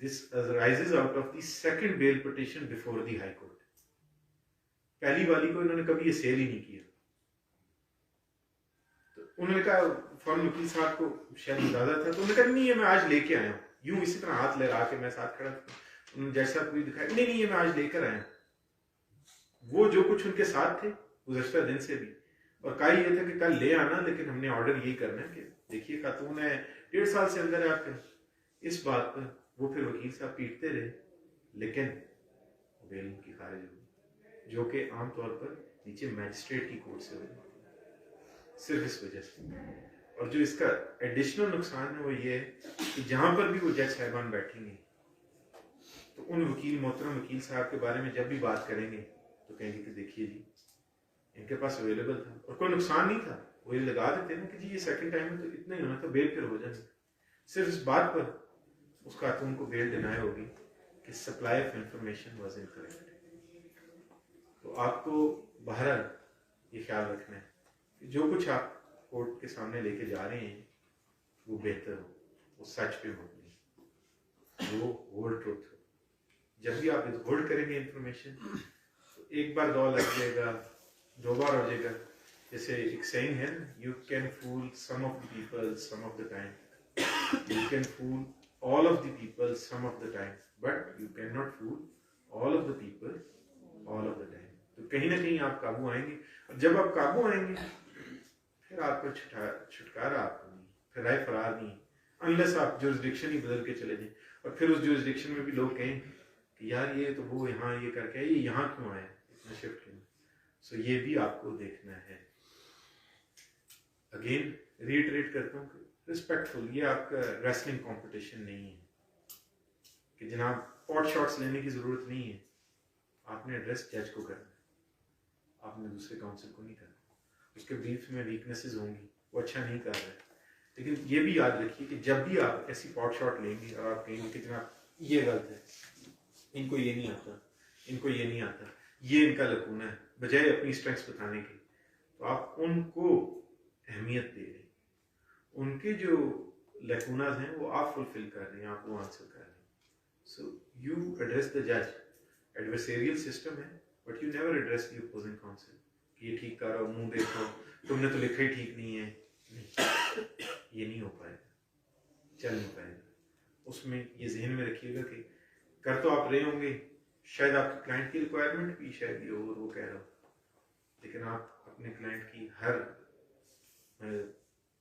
this arises out of the second bail petition before the high court. पहली वाली को इन्होंने कभी ये सेल ही नहीं किया। तो उन्होंने कहा, फौरन वकील साहब को शायद अंदाजा था, तो उन्होंने कहा नहीं ये मैं आज लेके आया हूँ। यूं इसी तरह हाथ लगा के मैं साथ खड़ा था, उन्होंने जैसा कोई दिखाया, नहीं नहीं ये मैं आज लेकर आया हूँ। वो जो कुछ उनके साथ थे गुज़श्ता दिन से भी, और कहा ये था कि कल ले आना, लेकिन हमने ऑर्डर यही करना है कि देखिए खातून है, 1.5 साल से अंदर है आपके। इस बात पर वो फिर वकील साहब पीटते रहे, लेकिन बेल उनकी खारिज हो गई, जो कि आमतौर पर नीचे मैजिस्ट्रेट की कोर्ट से होती है, सिर्फ इस वजह से। और जो इसका एडिशनल नुकसान है वो ये है कि जहां पर भी वो जज साहिबान बैठेंगे तो उन वकील, मोहतरम वकील साहब के बारे में जब भी बात करेंगे तो कहेंगे कि देखिए जी इनके पास अवेलेबल था और कोई नुकसान नहीं था, वो ये लगा देते ना कि जी ये सेकंड टाइम में तो इतना ही होना था, बेल फिर हो जाए। सिर्फ इस बात पर उस खातून को बेल डिनाई होगी कि supply of information was incorrect. तो आपको बहरहाल ये ख्याल रखना है कि जो कुछ आप कोर्ट के सामने लेके जा रहे हैं वो बेहतर हो, वो सच पे मबनी, वो होल्ड ट्रुथ हो। जब भी आप होल्ड करेंगे इंफॉर्मेशन तो एक बार दो लग जाएगा, दो बार हो जाएगा। जैसे एक सेइंग है ना, you can fool some of the people some of the time, you can fool all of the people some of the time, but you cannot fool all of the people all of the time। तो कहीं ना कहीं आप काबू आएंगे, और जब आप काबू आएंगे फिर आपका छुटकारा आपको नहीं, फिर राय फरार नहीं, अनलेस आप जुरिस्डिक्शन ही बदल के चले जाएं और फिर उस जुरिस्डिक्शन में भी लोग कहें कि यार ये तो वो यहाँ ये करके आया, ये यहाँ क्यों आया, इतना शिफ्ट क्यों। सो ये भी आपको देखना है। अगेन रीइटरेट करता हूँ, रिस्पेक्टफुल, ये आपका रेसलिंग कंपटीशन नहीं है कि जनाब पॉट शॉट्स लेने की जरूरत नहीं है। आपने एड्रेस जज को करना है, आपने दूसरे काउंसिल को नहीं करना। उसके ब्रीफ में वीकनेसेस होंगी, वो अच्छा नहीं कर रहा है, लेकिन ये भी याद रखिए कि जब भी आप ऐसी पॉट शॉट लेंगे और आप कहेंगे कि जनाब ये गलत है, इनको ये नहीं आता, इनको ये नहीं आता, ये इनका लकूना है, बजाय अपनी स्ट्रेंथ्स बताने की, तो आप उनको अहमियत दे रहे हैं। उनके जो लैकुनास हैं वो आप फुलफिल कर रहे हैं, आप वो आंसर कर रहे हैं। सो यू एड्रेस द जज। एडवर्सेरियल सिस्टम है but you never address the opposing council कि ये ठीक कर रहा हो, मुंह देखो, तुमने तो लिखा ही ठीक नहीं है। नहीं, ये नहीं हो पाएगा, चल नहीं पाएगा। उसमें ये जहन में रखिएगा कि कर तो आप रहे होंगे, शायद आपके क्लाइंट की रिक्वायरमेंट भी शायद ये और वो कह रहा हो, लेकिन आप अपने क्लाइंट की हर,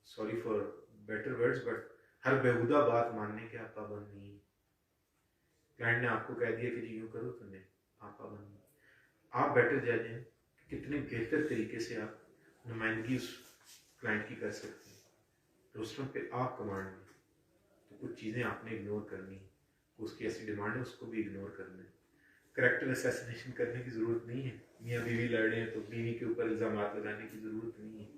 sorry for better words, but हर बेहुदा बात मानने के आप पाबंद नहीं है। क्लाइंट ने आपको कह दिया कि जी यूँ करो, तो नहीं, आप पाबंद नहीं। आप बेटर जज हैं कि कितने बेहतर तरीके से आप नुमाइंदगी उस क्लाइंट की कर सकते हैं। रोस्टर पे आप कमांड में, तो कुछ चीज़ें आपने इग्नोर करनी है, उसकी ऐसी डिमांड है उसको भी इग्नोर करना है। करेक्टर असैसिनेशन करने की ज़रूरत नहीं है। मियाँ बीवी लड़ रहे हैं तो बीवी के ऊपर इल्ज़ाम लगाने की ज़रूरत नहीं है,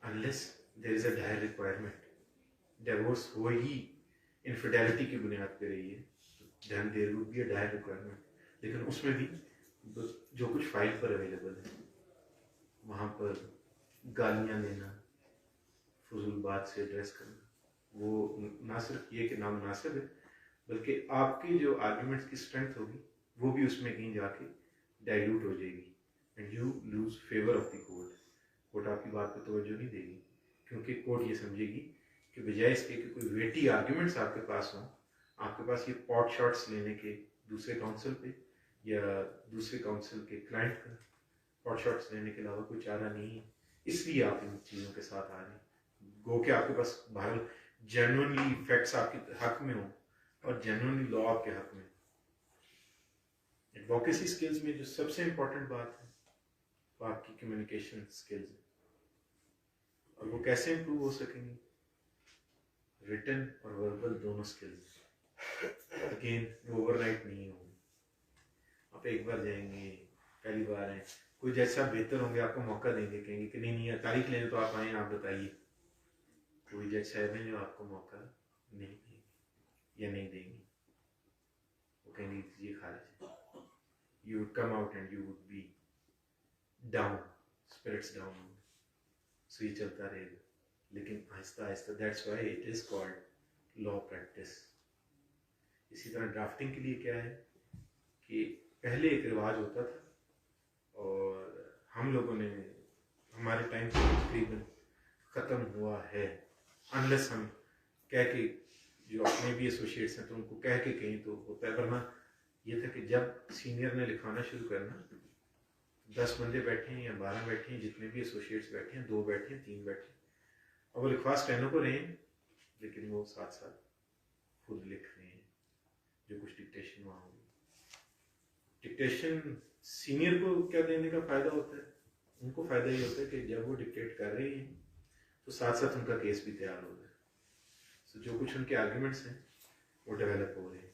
unless there is a dire requirement। Divorce हो ही इनफिडेलिटी की बुनियाद पे रही है, then there would be a dire requirement। लेकिन उसमें भी जो कुछ फाइल पर अवेलेबल है, वहाँ पर गालियाँ देना, फजूल बात से एड्रेस करना, वो ना सिर्फ ये कि नामुनासिब है, बल्कि आपकी जो आर्ग्यूमेंट्स की स्ट्रेंथ होगी वो भी उसमें कहीं जाके डाइल्यूट हो जाएगी, and you lose favour of the court. Court आपकी बात पर तवज्जो नहीं देगी, क्योंकि कोर्ट ये समझेगी कि बजाय इसके कि कोई वेटी आर्ग्यूमेंट्स आपके पास हों, आपके पास ये पॉट शॉट्स लेने के दूसरे काउंसिल पे या दूसरे काउंसिल के क्लाइंट का पॉट शॉट्स लेने के अलावा कोई चारा नहीं है, इसलिए आप इन चीज़ों के साथ आ रहे हैं। गो के आपके पास बहरहाल जेन्युइनली फैक्ट्स आपके हक में हों और जेन्युइनली लॉ आपके हक में। एडवोकेसी स्किल्स में जो सबसे इम्पोर्टेंट बात है वो आपकी कम्युनिकेशन स्किल्स है, और वो कैसे इम्प्रूव हो सकेंगी? रिटन और वर्बल दोनों स्किल्स। अगेन वो ओवरनाइट नहीं होंगे। आप एक बार जाएंगे, पहली बार हैं, कोई जैसा बेहतर होंगे आपको मौका देंगे, कहेंगे कि नहीं नहीं तारीख लेने तो आप आए, आप बताइए। कोई जज साहब हैं जो आपको मौका नहीं देंगे या नहीं देंगे, वो कहेंगे ये खारिज है। You would come out and you would be down, spirits down। So ये चलता रहेगा, लेकिन Aahista Aahista, that's why it is called law practice। इसी तरह ड्राफ्टिंग के लिए क्या है कि पहले एक रिवाज होता था और हम लोगों ने, हमारे टाइम से तकरीबन ख़त्म हुआ है, अनलेस हम कह के, जो अपने भी एसोसिएट्स हैं तो उनको कह के कहीं तो होता है, वरना ये था कि जब सीनियर ने लिखाना शुरू करना, 10 बंदे बैठे हैं या 12 बैठे हैं, जितने भी एसोसिएट्स बैठे हैं, 2 बैठे हैं, 3 बैठे हैं, और वो लिखवा स्टेनो को रहे हैं, लेकिन वो साथ साथ खुद लिख रहे हैं जो कुछ डिक्टेशन वहाँ होगी। डिक्टेशन सीनियर को क्या देने का फ़ायदा होता है? उनको फ़ायदा ये होता है कि जब वो डिक्टेट कर रहे हैं तो साथ साथ उनका केस भी तैयार हो रहा है। सो जो कुछ उनके आर्ग्यूमेंट्स हैं वो डेवलप हो रहे हैं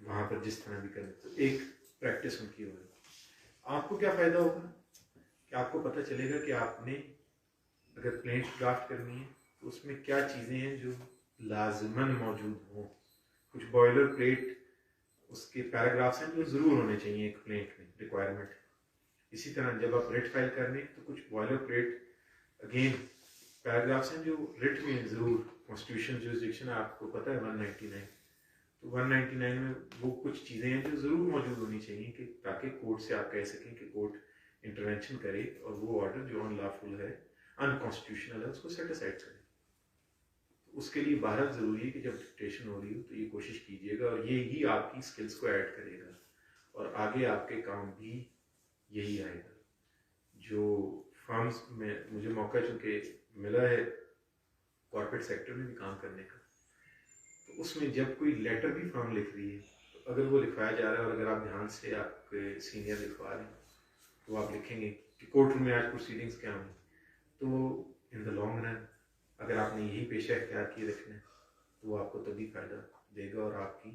वहाँ पर, जिस तरह भी करें। तो एक प्रैक्टिस उनकी हो रही है। आपको क्या फ़ायदा होगा कि आपको पता चलेगा कि आपने अगर प्लेन ड्राफ्ट करनी है तो उसमें क्या चीज़ें हैं जो लाजमन मौजूद हों। कुछ बॉयलर प्लेट उसके पैराग्राफ्स हैं जो ज़रूर होने चाहिए एक प्लेट में, रिक्वायरमेंट। इसी तरह जब आप रिट फाइल कर रहे हैं तो कुछ बॉयलर प्लेट अगेन पैराग्राफ्स हैं जो रिट में ज़रूर, कॉन्स्टिट्यूशन जुरिसडिक्शन आपको पता है 199, तो 199 में वो कुछ चीज़ें हैं जो ज़रूर मौजूद होनी चाहिए कि ताकि कोर्ट से आप कह सकें कि कोर्ट इंटरवेंशन करे और वो ऑर्डर जो अनलॉफुल है, अनकॉन्स्टिट्यूशनल है, उसको सेट असाइड करे। तो उसके लिए बहरहाल ज़रूरी है कि जब डिक्टेशन हो रही हो तो ये कोशिश कीजिएगा और ये ही आपकी स्किल्स को ऐड करेगा और आगे आपके काम भी यही आएगा। जो फर्म्स में मुझे मौका चूँकि मिला है कॉर्पोरेट सेक्टर में भी काम करने का, तो उसमें जब कोई लेटर भी फर्म लिख रही है तो अगर वो लिखवाया जा रहा है और अगर आप ध्यान से आपके सीनियर लिखवा रहे हैं तो आप लिखेंगे कि कोर्ट में आज प्रोसीडिंग्स क्या हुई, तो इन द लॉन्ग रन अगर आपने यही पेशा इख्तियार किए रखना है तो वो आपको तभी फ़ायदा देगा और आपकी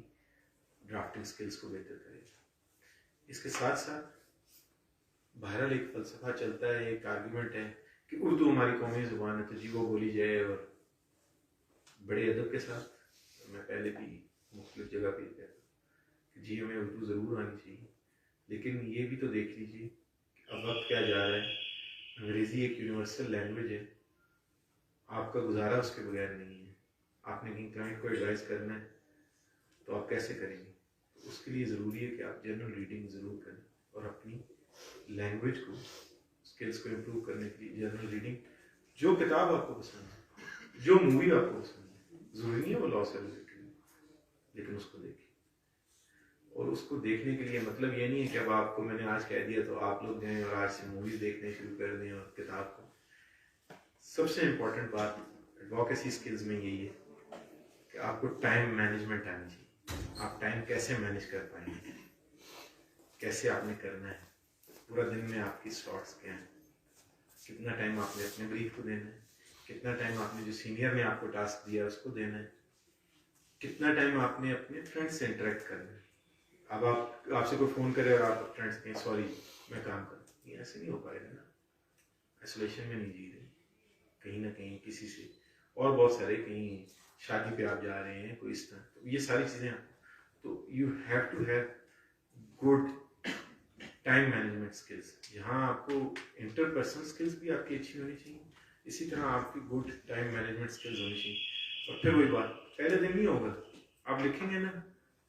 ड्राफ्टिंग स्किल्स को बेहतर करेगा। इसके साथ साथ बहरहाल एक फ़लसफ़ा चलता है, एक आर्गूमेंट है कि उर्दू हमारी कौमी ज़ुबान है तो जी वो बोली जाए, और बड़े अदब के साथ मैं पहले भी मुख्तलिफ जगह पे कहता कि जी हमें उर्दू ज़रूर आनी चाहिए, लेकिन ये भी तो देख लीजिए कि अब वक्त क्या जा रहा है। अंग्रेज़ी एक यूनिवर्सल लैंग्वेज है, आपका गुजारा उसके बगैर नहीं है। आपने कहीं क्लाइंट को एडवाइस करना है तो आप कैसे करेंगे? तो उसके लिए ज़रूरी है कि आप जनरल रीडिंग ज़रूर करें और अपनी लैंग्वेज को, स्किल्स को इम्प्रूव करने के लिए जनरल रीडिंग, जो किताब आपको पसंद है, जो मूवी आपको पसंद है, ज़रूरी नहीं है वो लॉ से रिलेटेड, लेकिन उसको देखिए। और उसको देखने के लिए मतलब ये नहीं है कि अब आपको मैंने आज कह दिया तो आप लोग जाएं और आज से मूवीज़ देखने शुरू कर दें और किताब को। सबसे इम्पोर्टेंट बात एडवोकेसी स्किल्स में यही है कि आपको टाइम मैनेजमेंट आनी चाहिए। आप टाइम कैसे मैनेज कर पाएंगे, कैसे आपने करना है, पूरा दिन में आपकी स्लॉट्स क्या हैं, कितना टाइम आपने अपने ब्रीफ को देना है, कितना टाइम आपने जो सीनियर ने आपको टास्क दिया उसको देना है, कितना टाइम आपने अपने फ्रेंड्स से इंटरेक्ट करना है। अब आपसे कोई फ़ोन करे और आप फ्रेंड्स कहें सॉरी मैं काम कर, ये ऐसे नहीं हो पाएगा ना। आइसोलेशन में नहीं जी रहे, कहीं ना कहीं किसी से, और बहुत सारे कहीं शादी पे आप जा रहे हैं कोई इस तरह, तो ये सारी चीज़ें, तो you have to have good time management skills. जहाँ आपको इंटरपर्सनल स्किल्स भी आपकी अच्छी होनी चाहिए, इसी तरह आपकी गुड टाइम मैनेजमेंट स्किल्स होनी चाहिए। और फिर वही बात, पहले दिन नहीं होगा, आप लिखेंगे ना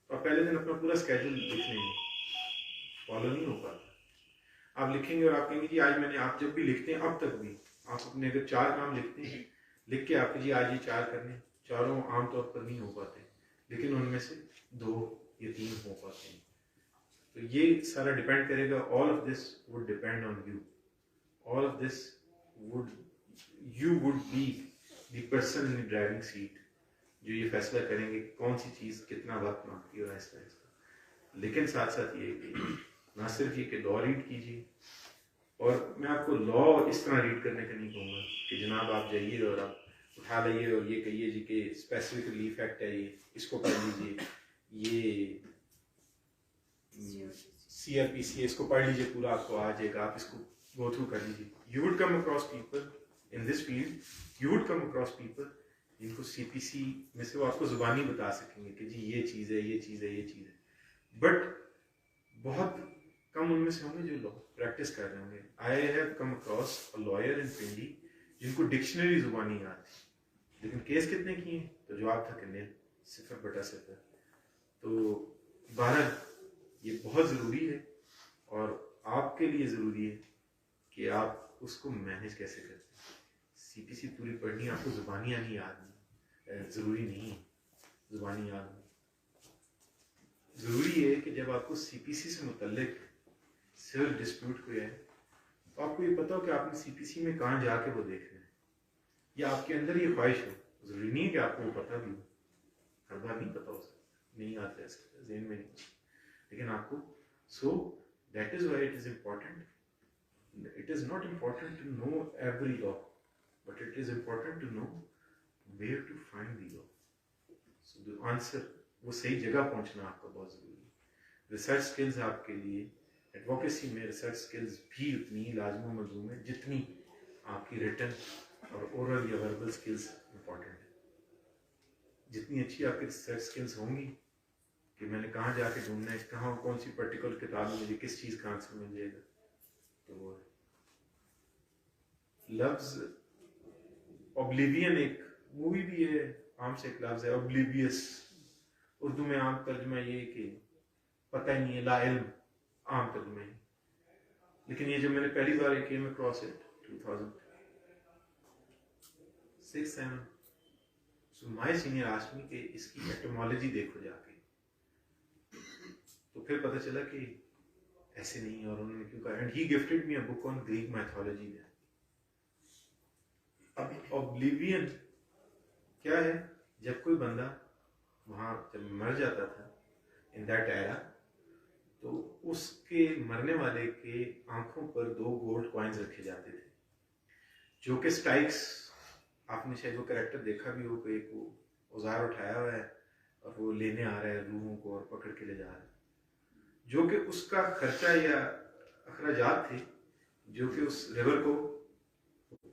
तो आप पहले दिन अपना पूरा स्केड्यूल लिख लेंगे, फॉलो नहीं हो पाता। आप लिखेंगे और आप कहेंगे जी आज मैंने, आप जब भी लिखते हैं अब तक भी आप अपने अगर 4 काम लिखते हैं, लिख के आपके जी आज ये 4 करने, चारों आमतौर पर नहीं हो पाते, लेकिन उनमें से 2 या 3 हो पाते हैं। तो ये सारा डिपेंड करेगा, all of this would depend on you, all of this would, you would be the person in the driving seat जो ये फैसला करेंगे कि कौन सी चीज़ कितना वक्त मांगती है और ऐसा ऐसा। लेकिन साथ साथ ये कि ना सिर्फ ये कि लॉ रीड कीजिए, और मैं आपको लॉ इस तरह रीड करने का नहीं कहूँगा कि जनाब आप जाइए और आप उठा लाइए और ये कहिए जी कि स्पेसिफिक रिलीफ एक्ट है, ये इसको पढ़ लीजिए, ये CRPC इसको पढ़ लीजिए, पूरा आपको आ जाएगा, आप इसको गो थ्रू कर लीजिए। You would come across people in this field, you would come across people जिनको CPC में से वो आपको जुबानी बता सकेंगे कि जी ये चीज़ है, ये चीज़ है, ये चीज़ है, बट बहुत कम उनमें से होंगे जो लॉ प्रैक्टिस कर रहे होंगे। I have come across a lawyer in Pindi जिनको डिक्शनरी जुबानी याद थी, लेकिन केस कितने किए तो जवाब था कि नहीं, 0/0। तो बहरहाल ये बहुत ज़रूरी है और आपके लिए ज़रूरी है कि आप उसको मैनेज कैसे करते हैं। CPC पूरी पढ़नी, आपको ज़ुबानी आनी याद नहीं, ज़रूरी नहीं है ज़ुबानी याद नहीं। ज़रूरी है कि जब आपको CPC से मुतल्लिक सिविल डिस्प्यूट कोई है तो आपको ये पता हो कि आपने CPC में कहाँ जाके वो देखना है, या आपके अंदर ये ख्वाहिश हो। ज़रूरी नहीं है कि आपको वो पता भी हो, हर बार नहीं पता हो सकता, नहीं आता है ज़हन में नहीं, लेकिन आपको, so that is why it is important. It is not important to know every law, but it is important to know where to find the law. So the answer, वो सही जगह पहुंचना आपका बहुत ज़रूरी है। रिसर्च स्किल्स आपके लिए एडवोकेसी में रिसर्च स्किल्स भी उतनी लाजम मलूम है जितनी आपकी रिटन और ओरल या वर्बल स्किल्स इंपॉर्टेंट है। जितनी अच्छी आपकी रिसर्च स्किल्स होंगी कि मैंने कहाँ जाके ढूंढना है, कहाँ कौन सी पर्टिकुलर किताब में मुझे किस चीज़ का आंसर मिल जाएगा, तो वो है। लफ्ज़ ऑब्लिवियन एक मूवी भी है, आम से एक लफ्ज़ है ऑब्लिवियस, उर्दू में आम तर्जुमा ये है कि पता ही नहीं है, ला इल्म, आम तर्जुमा ही। लेकिन ये जब मैंने पहली बार came across it 2006-7, so my senior asked me कि इसकी एटमोलॉजी देखो जाके, तो फिर पता चला कि ऐसे नहीं है, और उन्होंने क्यों कहा, and he gifted me a book on Greek mythology. अब ऑब्लिवियन क्या है, जब कोई बंदा वहां जब मर जाता था इन दैट एरा, तो उसके मरने वाले के आंखों पर 2 गोल्ड कॉइन्स रखे जाते थे, जो कि स्टाइक्स, आपने शायद वो कैरेक्टर देखा भी हो, कोई एक वो औजार उठाया हुआ है और वो लेने आ रहा है रूहों को और पकड़ के ले जा रहा है, जो कि उसका खर्चा या अखराजात थे जो कि उस रिवर को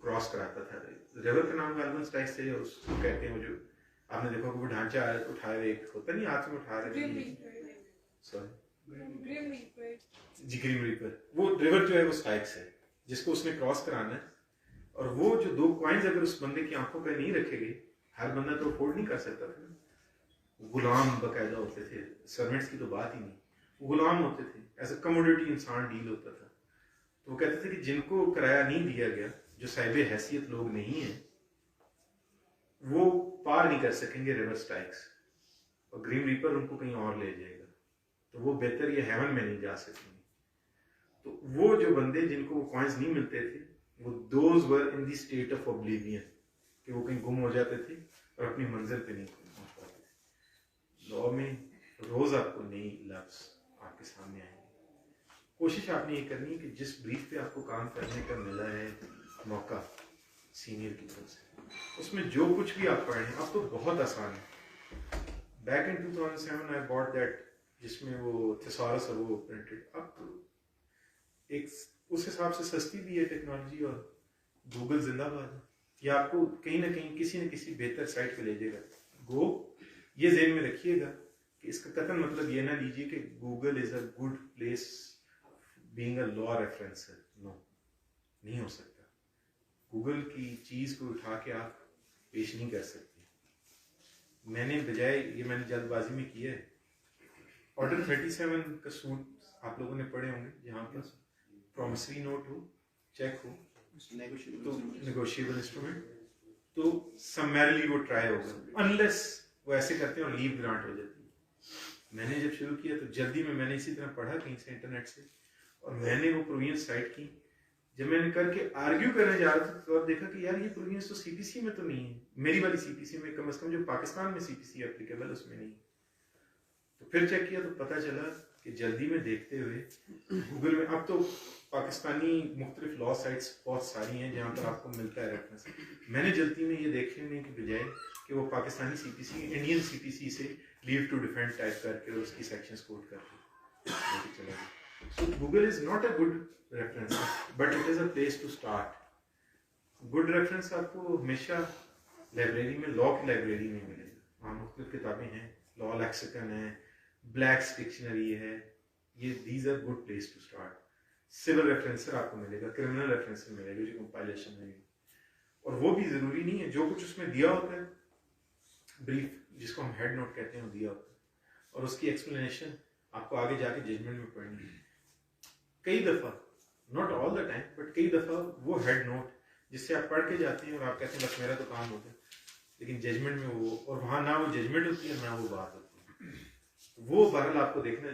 क्रॉस कराता था। रिवर का नाम गालबन स्टाइक्स से उसको कहते हैं, वो जो आपने देखा कि वो ढांचा उठाए हुए एक होता नहीं, हाथ में उठा रहे, सॉरी जी ग्रीम रीपर, वो रिवर जो है वो स्टाइक्स है जिसको उसने क्रॉस कराना है। और वो जो 2 कॉइन्स अगर उस बंदे की आंखों पर नहीं रखे गए, हर बंदा तो अफोर्ड नहीं कर सकता था, गुलाम बकायदा होते थे, सर्वेंट्स की तो बात ही नहीं, गुलाम होते थे, एज अ कमोडिटी इंसान डील होता था। तो वो कहते थे कि जिनको किराया नहीं दिया गया, जो साहिब हैसियत लोग नहीं हैं, वो पार नहीं कर सकेंगे रिवर स्टाइक्स, और ग्रीम रीपर उनको कहीं और ले जाएगा, तो वो बेहतर ये हेवन में नहीं जा सकेंगे। तो वो जो बंदे जिनको वो कॉइन्स नहीं मिलते थे, वो those were in the state of oblivion, कि वो कहीं गुम हो जाते थे और अपनी मंजिल पे नहीं पहुंच पाते थे। लॉ में रोज आपको नई लफ्ज आपके सामने आएंगे। कोशिश आपने ये करनी है कि जिस ब्रीफ पे आपको काम करने का मिला है मौका सीनियर की तरफ से, उसमें जो कुछ भी आप पढ़ें, अब तो बहुत आसान है। Back in 2007 I bought that, जिसमें वो थिसॉरस और वो प्रिंटेड, अब तो एक उस हिसाब से सस्ती भी है टेक्नोलॉजी, और गूगल जिंदाबाद है, ये आपको कहीं ना कहीं किसी न किसी बेहतर साइट पे ले जाएगा। गो, ये ज़हन में रखिएगा कि इसका कतन मतलब ये ना लीजिए कि Google is a good place being a law referencer, no, नहीं हो सकता। गूगल की चीज़ को उठा के आप पेश नहीं कर सकते। मैंने बजाय ये, मैंने जल्दबाजी में किया है, ऑर्डर 37 का सूट आप लोगों ने पढ़े होंगे, जहाँ पर प्रॉमिसरी नोट हो, चेक हो, तो नेगोशिएबल इंस्ट्रूमेंट, तो समरली वो ट्राई होगा, अनलेस वो ऐसे करते हैं और लीव ग्रांट हो जाती है। मैंने जब शुरू किया तो जल्दी में मैंने इसी तरह पढ़ा कहीं से इंटरनेट से, और मैंने वो प्रोविजंस साइट की, जब मैंने करके आर्ग्यू करने जा रहा था तो अब देखा कि यार ये प्रोविजंस तो सीपीसी में तो नहीं है, मेरी वाली सीपीसी में कम से कम जो पाकिस्तान में सीपीसी एप्लीकेबल उसमें नहीं। तो फिर चेक किया तो पता चला कि जल्दी में देखते हुए गूगल में अब तो पाकिस्तानी मुख्तलिफ लॉ साइट्स बहुत सारी हैं जहाँ पर आपको मिलता है रेफरेंस। मैंने जल्दी में ये देखने की बजाय कि वो पाकिस्तानी सीपीसी इंडियन सीपीसी से लीव टू डिफेंड टाइप करके और उसकी सेक्शंस कोड करके चला गया। So Google is not a good reference, but it is a place to start. Good reference आपको हमेशा लाइब्रेरी में, लॉ की लाइब्रेरी में मिलेगा। वहाँ मुख्तलिफ किताबें हैं, लॉ लेक्सिकन है, ब्लैक्स डिक्शनरी है, ये these are good place to start. Civil referencer आपको मिलेगा, क्रिमिनल रेफरेंसर मिलेगा जो कंपाइलेशन में, और वो भी ज़रूरी नहीं है, जो कुछ उसमें दिया होता है ब्रीफ, जिसको हम हेड नोट कहते हैं, वो दिया होता है, और उसकी एक्सप्लेनेशन आपको आगे जाके जजमेंट में पढ़नी है। कई दफ़ा, not all the time, but कई दफ़ा वो हेड नोट जिससे आप पढ़ के जाते हैं और आप कहते हैं बस मेरा तो काम हो गया, लेकिन जजमेंट में वो, और वहाँ ना वो जजमेंट होती है ना वो बात होती है, वो बहरहाल आपको देखना।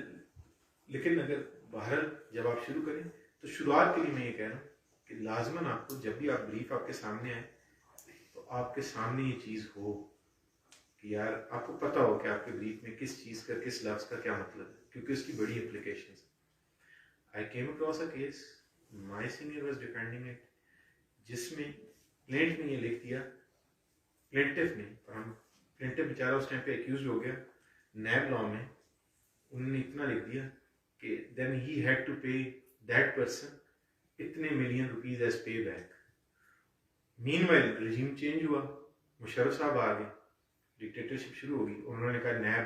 लेकिन अगर बहरहाल जब आप शुरू करें तो शुरुआत के लिए मैं ये कह रहा हूँ कि लाजमन आपको जब भी आप ब्रीफ आपके सामने आए तो आपके सामने ये चीज़ हो कि यार आपको पता हो कि आपके ब्रीफ में किस चीज़ का, किस लफ्ज़ का क्या मतलब है, क्योंकि उसकी बड़ी implications है। I came across a case, my senior was defending it, जिसमें प्लेंट ने ये लिख दिया, प्लेंटिफ ने, पर हम प्लेंटिफ बेचारा उस टाइम पे एक्यूज हो गया, नैब लॉ में उन्होंने इतना लिख दिया कि कि then he had to pay that person इतने मिलियन रुपीस एज पे बैक। मीनवाइल regime चेंज हुआ, मुशर्रफ साहब आ गए, डिक्टेटरशिप शुरू होगी। उन्होंने कहा नैब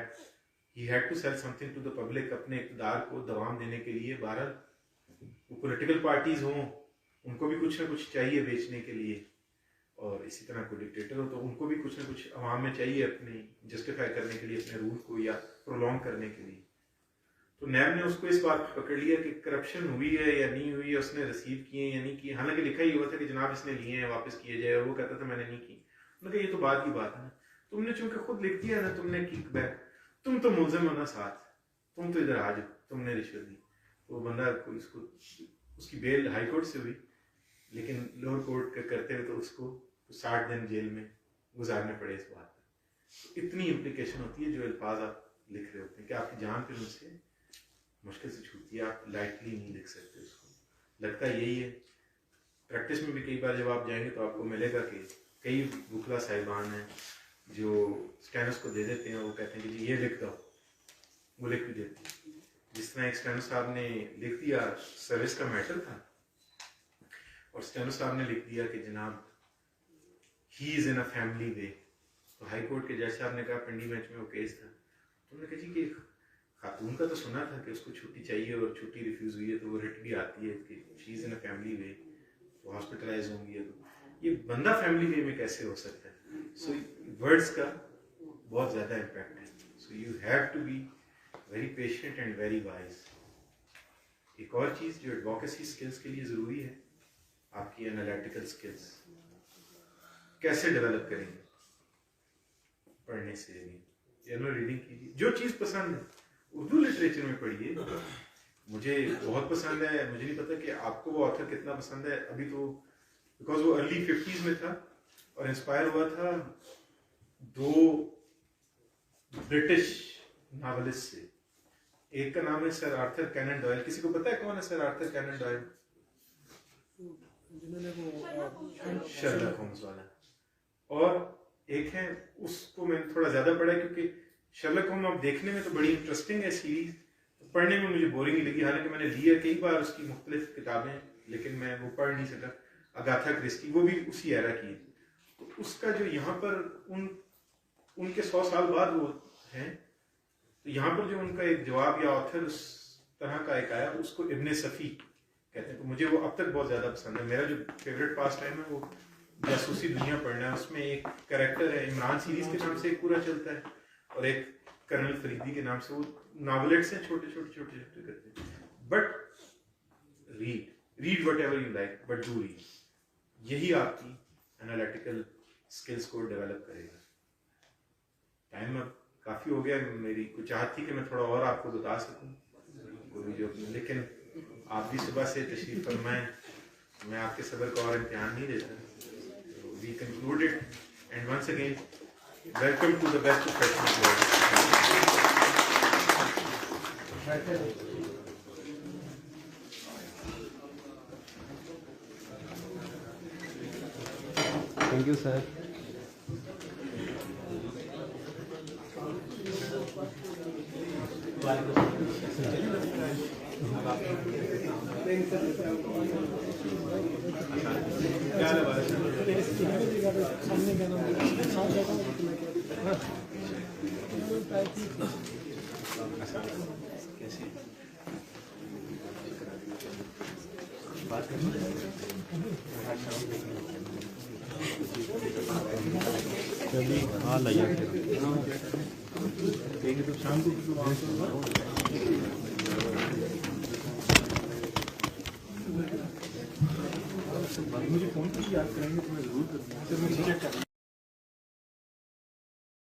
he had to sell something to the public, अपने इक़्तिदार को दवाम देने के लिए। बहरहाल वो पॉलिटिकल पार्टीज हों, उनको भी कुछ ना कुछ चाहिए बेचने के लिए, और इसी तरह कोई डिक्टेटर हो तो उनको भी कुछ ना कुछ अवाम में चाहिए अपने जस्टिफाई करने के लिए, अपने रूल को या प्रोलॉन्ग करने के लिए। तो नैब ने उसको इस बात पर पकड़ लिया कि करप्शन हुई है या नहीं हुई है, उसने रिसीव किए या नहीं किए। हालांकि लिखा ही हुआ था कि जनाब इसने लिए हैं, वापस किए जाए, और वो कहता था मैंने नहीं की। उन्होंने कहा ये तो बात की बात है ना, तुमने चूंकि खुद लिख दिया ना, तुमने किक बैक, तुम तो मुलजिम हो ना साथ, तुम तो इधर आ जाओ, तुमने रिश्वत दी। तो वो बंदा को इसको उसकी बेल हाई कोर्ट से हुई, लेकिन लोअर कोर्ट का करते हुए तो उसको 60 दिन जेल में गुजारने पड़े इस बात पर। इतनी इम्प्लीकेशन होती है जो अल्फाज आप लिख रहे होते हैं कि आपकी जान फिर उनसे मुश्किल से छूटती है, आप लाइटली नहीं लिख सकते उसको। लगता यही है, प्रैक्टिस में भी कई बार जब आप जाएंगे तो आपको मिलेगा कि कई वकला साहिबान हैं जो स्टैनस को दे देते हैं, वो कहते हैं कि जी ये लिख दो, वो लिख भी देते हैं। जिस तरह एक स्टैनो साहब ने लिख दिया, सर्विस का मैटर था, और स्टैनो साहब ने लिख दिया कि जनाब he is in a family way. तो हाई कोर्ट के जज साहब ने कहा, पिंडी बेंच में वो केस था, तो उन्होंने कहा जी कि खातून का तो सुना था कि उसको छुट्टी चाहिए और छुट्टी रिफ्यूज हुई है, तो वो रिट भी आती है कि she is in a family way, तो हॉस्पिटलाइज होंगी है, तो ये बंदा फैमिली वे में कैसे हो सकता है। सो वर्ड्स का बहुत ज़्यादा इम्पैक्ट है। So you have to be very patient and very wise. एक और चीज़ जो एडवोकेसी स्किल्स के लिए ज़रूरी है, आपकी एनालिटिकल स्किल्स कैसे डेवलप करेंगे। पढ़ने से भी, जनरल रीडिंग कीजिए, जो चीज़ पसंद है उर्दू लिटरेचर में पढ़िए। मुझे बहुत पसंद है, मुझे नहीं पता कि आपको वो ऑथर कितना पसंद है। अभी तो बिकॉज वो अर्ली 50s में था और इंस्पायर हुआ था 2 ब्रिटिश नॉवेलिस्ट से। एक का नाम है सर आर्थर कैनन डॉयल। किसी को पता है कौन है sir Arthur Conan Doyle? Sherlock Holmes वाला। और एक है, उसको मैंने थोड़ा ज्यादा पढ़ा क्योंकि शर्लक होम्स अब देखने में तो बड़ी इंटरेस्टिंग है सीरीज, पढ़ने में मुझे बोरिंग ही लगी। हालांकि मैंने लिया कई बार उसकी मुख्तलिफ किताबें, लेकिन मैं वो पढ़ नहीं सका। अगाथा क्रिस्टी, वो भी उसी एरा की। तो उसका जो यहाँ पर उनके 100 साल बाद वो हैं, तो यहाँ पर जो उनका एक जवाब या ऑथर उस तरह का एक आया, उसको इब्ने सफ़ी कहते हैं। तो मुझे वो अब तक बहुत ज़्यादा पसंद है। मेरा जो फेवरेट पास टाइम है वो जासूसी दुनिया पढ़ना है। उसमें एक कैरेक्टर है, इमरान सीरीज के नाम से एक पूरा चलता है, और एक कर्नल फरीदी के नाम से। वो नॉवेलेट्स हैं, छोटे छोटे करते हैं। But read what ever you like, but do read. यही आपकी एनालिटिकल स्किल्स को डेवलप करेगा। टाइम अब काफ़ी हो गया। मेरी कुछ चाहत थी कि मैं थोड़ा और आपको बता सकूं, लेकिन आप भी सुबह से तशरीफ फरमाएं, मैं आपके सब्र का और इम्तिहान नहीं देता। We concluded and once again welcome to the best professional. Thank you sir. चलिए हाँ लाइए तो शाम को मुझे फोन पर याद करेंगे तो मैं जरूर करूँगा।